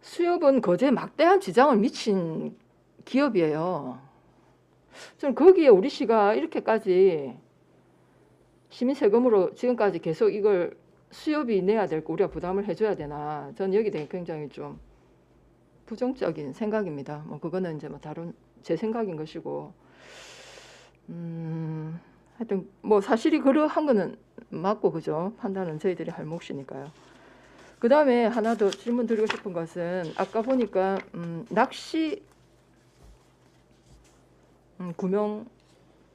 수협은 거제에 막대한 지장을 미친 기업이에요. 저는 거기에 우리 시가 이렇게까지 시민 세금으로 지금까지 계속 이걸 수협이 내야 될 거 우리가 부담을 해줘야 되나? 저는 여기에 대해 굉장히 좀 부정적인 생각입니다. 뭐 그거는 이제 뭐 다른 제 생각인 것이고, 하여튼 뭐 사실이 그러한 거는 맞고 그죠? 판단은 저희들이 할 몫이니까요. 그 다음에 하나 더 질문 드리고 싶은 것은 아까 보니까 낚시 구명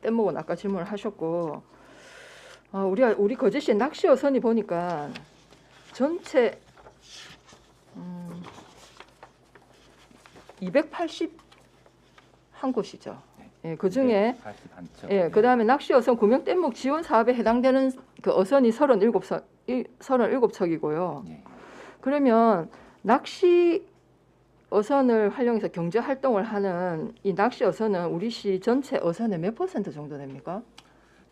뗏목은 아까 질문을 하셨고 우리 거제시의 낚시 어선이 보니까 전체 281곳이죠. 예, 그 중에 81척. 예, 그 다음에 낚시 어선 구명 뗏목 지원 사업에 해당되는 그 어선이 37척이고요. 네. 그러면 낚시 어선을 활용해서 경제 활동을 하는 이 낚시 어선은 우리 시 전체 어선의 몇 % 정도 됩니까?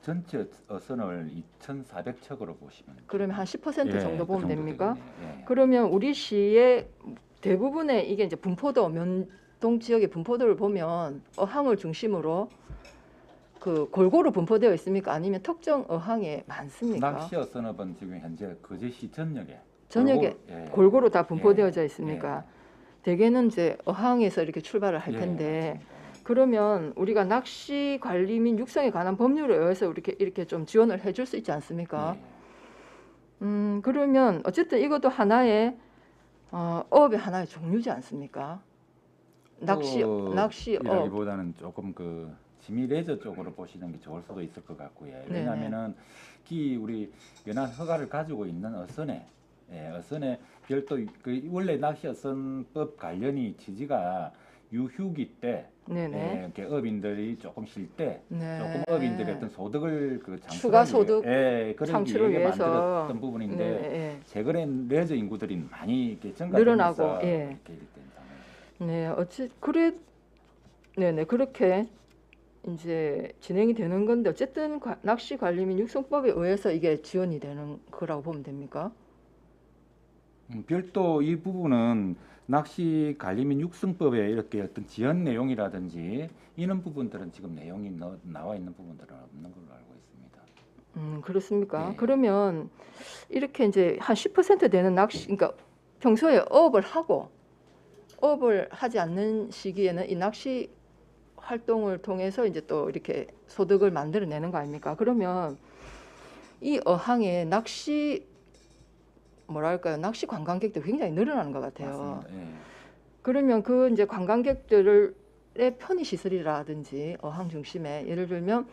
전체 어선을 2,400척으로 보시면 그러면 한 10% 정도 보면 됩니까? 네. 그러면 우리 시의 대부분의 이게 이제 분포도 면동 지역의 분포도를 보면 어항을 중심으로 그 골고루 분포되어 있습니까? 아니면 특정 어항에 많습니까? 낚시 어선업은 지금 현재 거제시 전역에 골고루 다 분포되어져 있습니까? 대개는 이제 어항에서 이렇게 출발을 할 텐데 그러면 우리가 낚시 관리 및 육성에 관한 법률에 의해서 이렇게 좀 지원을 해줄 수 있지 않습니까? 그러면 어쨌든 이것도 하나의 어업의 하나의 종류지 않습니까? 낚시라기보다는 조금 그 지미 레저 쪽으로 보시는 게 좋을 수도 있을 것 같고요. 왜냐하면은 우리 연안 허가를 가지고 있는 어선에 별도 그 원래 낚시 어선법 관련이 취지가 유휴기 때 이렇게 어민들이 조금 쉴 때 조금 어민들의 어떤 소득을 그 추가 소득 창출을 위해서 만들었던 부분인데 최근에 레저 인구들이 많이 이렇게 늘어나고 증가되면서 이렇게 된 상황. 그렇게 이제 진행이 되는 건데 어쨌든 낚시 관리 및 육성법에 의해서 이게 지원이 되는 거라고 보면 됩니까? 별도 이 부분은 낚시 관리 및 육성법에 이렇게 어떤 지원 내용이라든지 이런 부분들은 지금 내용이 나와 있는 부분들은 없는 걸로 알고 있습니다. 그렇습니까? 네. 그러면 이렇게 이제 한 10% 되는 낚시, 그러니까 평소에 어업을 하지 않는 시기에는 이 낚시 활동을 통해서 이제 또 이렇게 소득을 만들어내는 거 아닙니까? 그러면 이 어항에 낚시 관광객들이 굉장히 늘어나는 것 같아요. 맞습니다. 그러면 그 이제 관광객들의 편의 시설이라든지 어항 중심에 예를 들면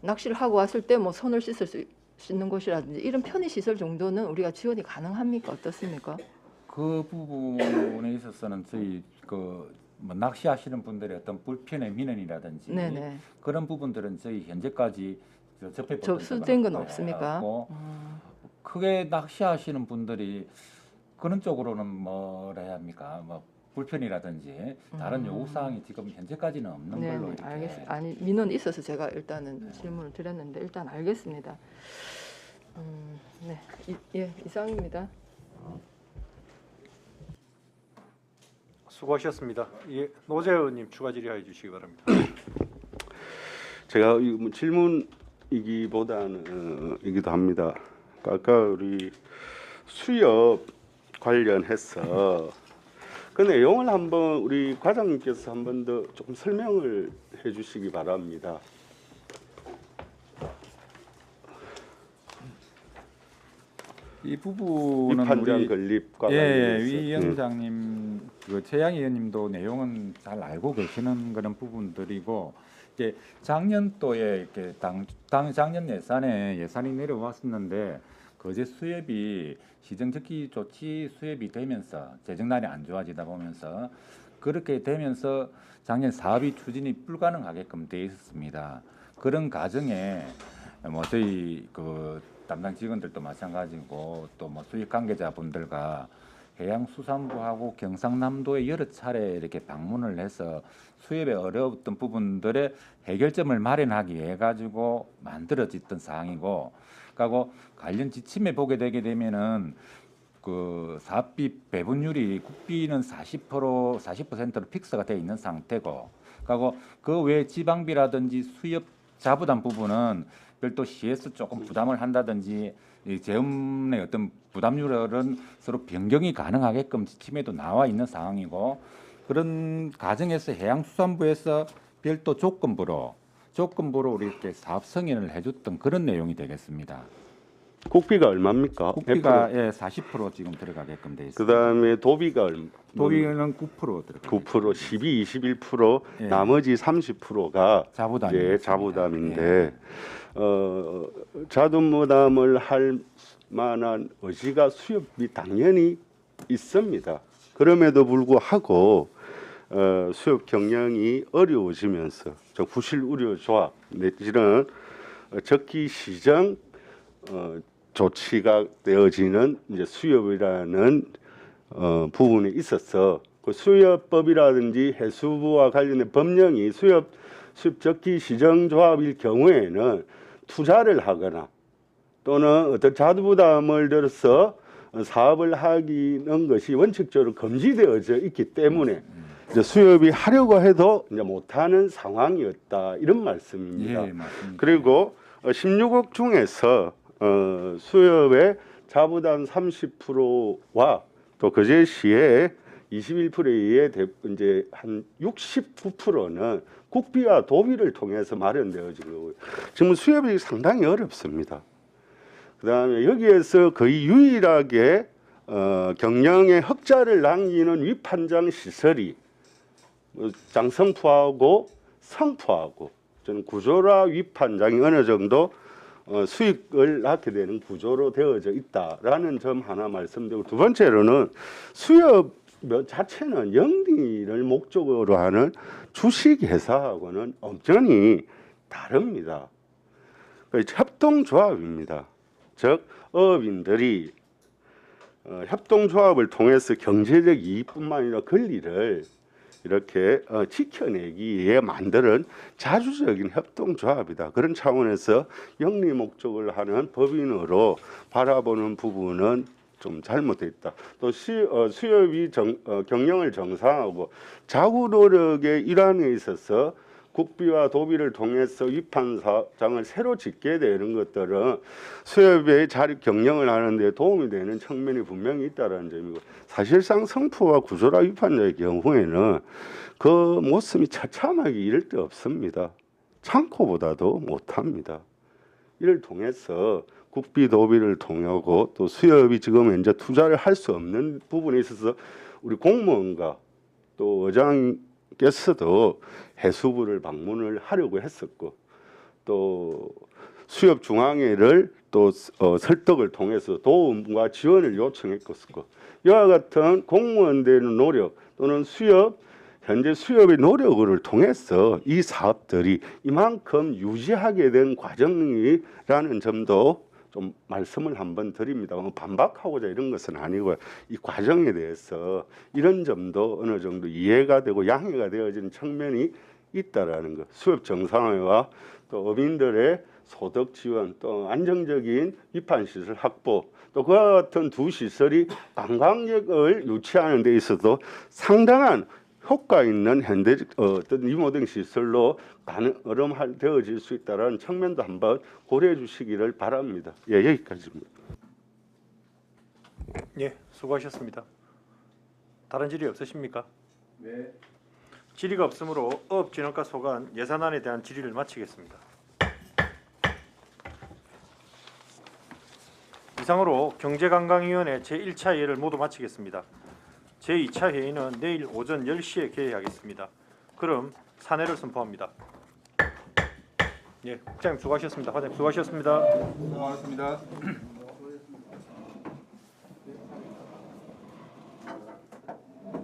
낚시를 하고 왔을 때 뭐 손을 씻을 수 있는 곳이라든지 이런 편의 시설 정도는 우리가 지원이 가능합니까? 어떻습니까? 그 부분에 있어서는 저희 뭐 낚시하시는 분들의 어떤 불편의 민원이라든지 그런 부분들은 저희 현재까지 접수된 건 없습니까? 크게 낚시하시는 분들이 그런 쪽으로는 뭐라 해야 합니까? 뭐 불편이라든지 다른 요구 사항이 지금 현재까지는 없는 네, 걸로 이렇게. 알겠습니다. 아니 민원이 있어서 제가 일단은 질문을 드렸는데 일단 알겠습니다. 네, 이상입니다. 수고하셨습니다. 예, 노재 의원님 추가 질의해 주시기 바랍니다. 제가 이 질문이기보다는 이기도 합니다. 아까 우리 수협 관련해서 그 내용을 한번 우리 과장님께서 한 번 더 조금 설명을 해주시기 바랍니다. 이 부분은 위판장 우리 건립과 예, 관련해서. 위원장님, 그 최양 의원님도 내용은 잘 알고 계시는 그런 부분들이고 이제 작년도에 이렇게 작년 예산이 내려왔었는데 거제 수협이 시정적기 조치 수협이 되면서 재정난이 안 좋아지다 보면서 그렇게 되면서 작년 사업이 추진이 불가능하게끔 돼 있었습니다. 그런 과정에 뭐 저희 그 담당 직원들도 마찬가지고 또 뭐 수익 관계자분들과 해양수산부하고 경상남도에 여러 차례 이렇게 방문을 해서 수협에 어려웠던 부분들의 해결점을 마련하기 위해 가지고 만들어졌던 사항이고, 그리고 관련 지침에 보게 되게 되면은 그 사업비 배분율이 국비는 40%로 픽스가 되어 있는 상태고, 그리고 그 외 지방비라든지 수협 자부담 부분은 별도 시에서 조금 부담을 한다든지 이 재음의 어떤 부담률은 서로 변경이 가능하게끔 지침에도 나와 있는 상황이고, 그런 과정에서 해양수산부에서 별도 조건부로 우리 이렇게 사업 승인을 해줬던 그런 내용이 되겠습니다. 국비가 얼마입니까? 국비가 40% 지금 들어가게끔 돼 있습니다. 그다음에 도비가 도비는 9% 들어가. 9%, 12, 21%, 예. 나머지 30%가 자부담이 자부담인데 자부담을 할 만한 의지가 수협이 당연히 있습니다. 그럼에도 불구하고 수협 경영이 어려워지면서 구실 우려 조합 내지는 적기 시정 조치가 되어지는 이제 수협이라는 부분에 있어서 그 수협법이라든지 해수부와 관련된 법령이 수협 적기 시정 조합일 경우에는 투자를 하거나 또는 어떤 자부담을 들어서 사업을 하기는 것이 원칙적으로 금지되어져 있기 때문에 이제 수협이 하려고 해도 이제 못하는 상황이었다 이런 말씀입니다. 예, 맞습니다. 그리고 16억 중에서 수협의 자부담 30%와 또 거제시의 21%에 의해 이제 한 69%는 국비와 도비를 통해서 마련되어진 거고요. 지금 수협이 상당히 어렵습니다. 그다음에 여기에서 거의 유일하게 경영에 흑자를 남기는 위판장 시설이 장성포하고 성포하고 저는 구조라 위판장이 어느 정도 수익을 낳게 되는 구조로 되어져 있다라는 점 하나 말씀드리고, 두 번째로는 수협 자체는 영리를 목적으로 하는 주식회사하고는 엄연히 다릅니다. 협동조합입니다. 즉 어업인들이 협동조합을 통해서 경제적 이익뿐만 아니라 권리를 이렇게 지켜내기 위해 만드는 자주적인 협동조합이다. 그런 차원에서 영리 목적을 하는 법인으로 바라보는 부분은 좀 잘못되어 있다. 또 수협이 경영을 정상화하고 자구 노력의 일환에 있어서 국비와 도비를 통해서 위판사장을 새로 짓게 되는 것들은 수협의 자립 경영을 하는 데 도움이 되는 측면이 분명히 있다는 점이고, 사실상 성포와 구조라 위판자의 경우에는 그 모습이 처참하게 이를 데 없습니다. 창고보다도 못합니다. 이를 통해서 국비 도비를 통하고 또 수협이 지금 이제 투자를 할 수 없는 부분에 있어서 우리 공무원과 또 의장께서도 해수부를 방문을 하려고 했었고, 또 수협 중앙회를 또 설득을 통해서 도움과 지원을 요청했었고, 이와 같은 공무원들의 노력 또는 수협 현재 수협의 노력을 통해서 이 사업들이 이만큼 유지하게 된 과정이라는 점도 좀 말씀을 한번 드립니다. 반박하고자 이런 것은 아니고요. 이 과정에 대해서 이런 점도 어느 정도 이해가 되고 양해가 되어진 측면이 있다라는 것. 수협 정상화와 또 어민들의 소득 지원, 또 안정적인 위판 시설 확보, 또 그와 같은 두 시설이 관광력을 유치하는 데 있어서 상당한 효과 있는 현대 어떤 리모델링 시설로 가능되어질 수 있다는 측면도 한번 고려해 주시기를 바랍니다. 예, 여기까지입니다. 예, 수고하셨습니다. 다른 질의 없으십니까? 네. 질의가 없으므로 어업진흥과 소관 예산안에 대한 질의를 마치겠습니다. 이상으로 경제관광위원회 제1차 회의를 모두 마치겠습니다. 제2차 회의는 내일 오전 10시에 개회하겠습니다. 그럼 사내를 선포합니다. 예, 국장님 수고하셨습니다. 과장님 수고하셨습니다. 고맙습니다.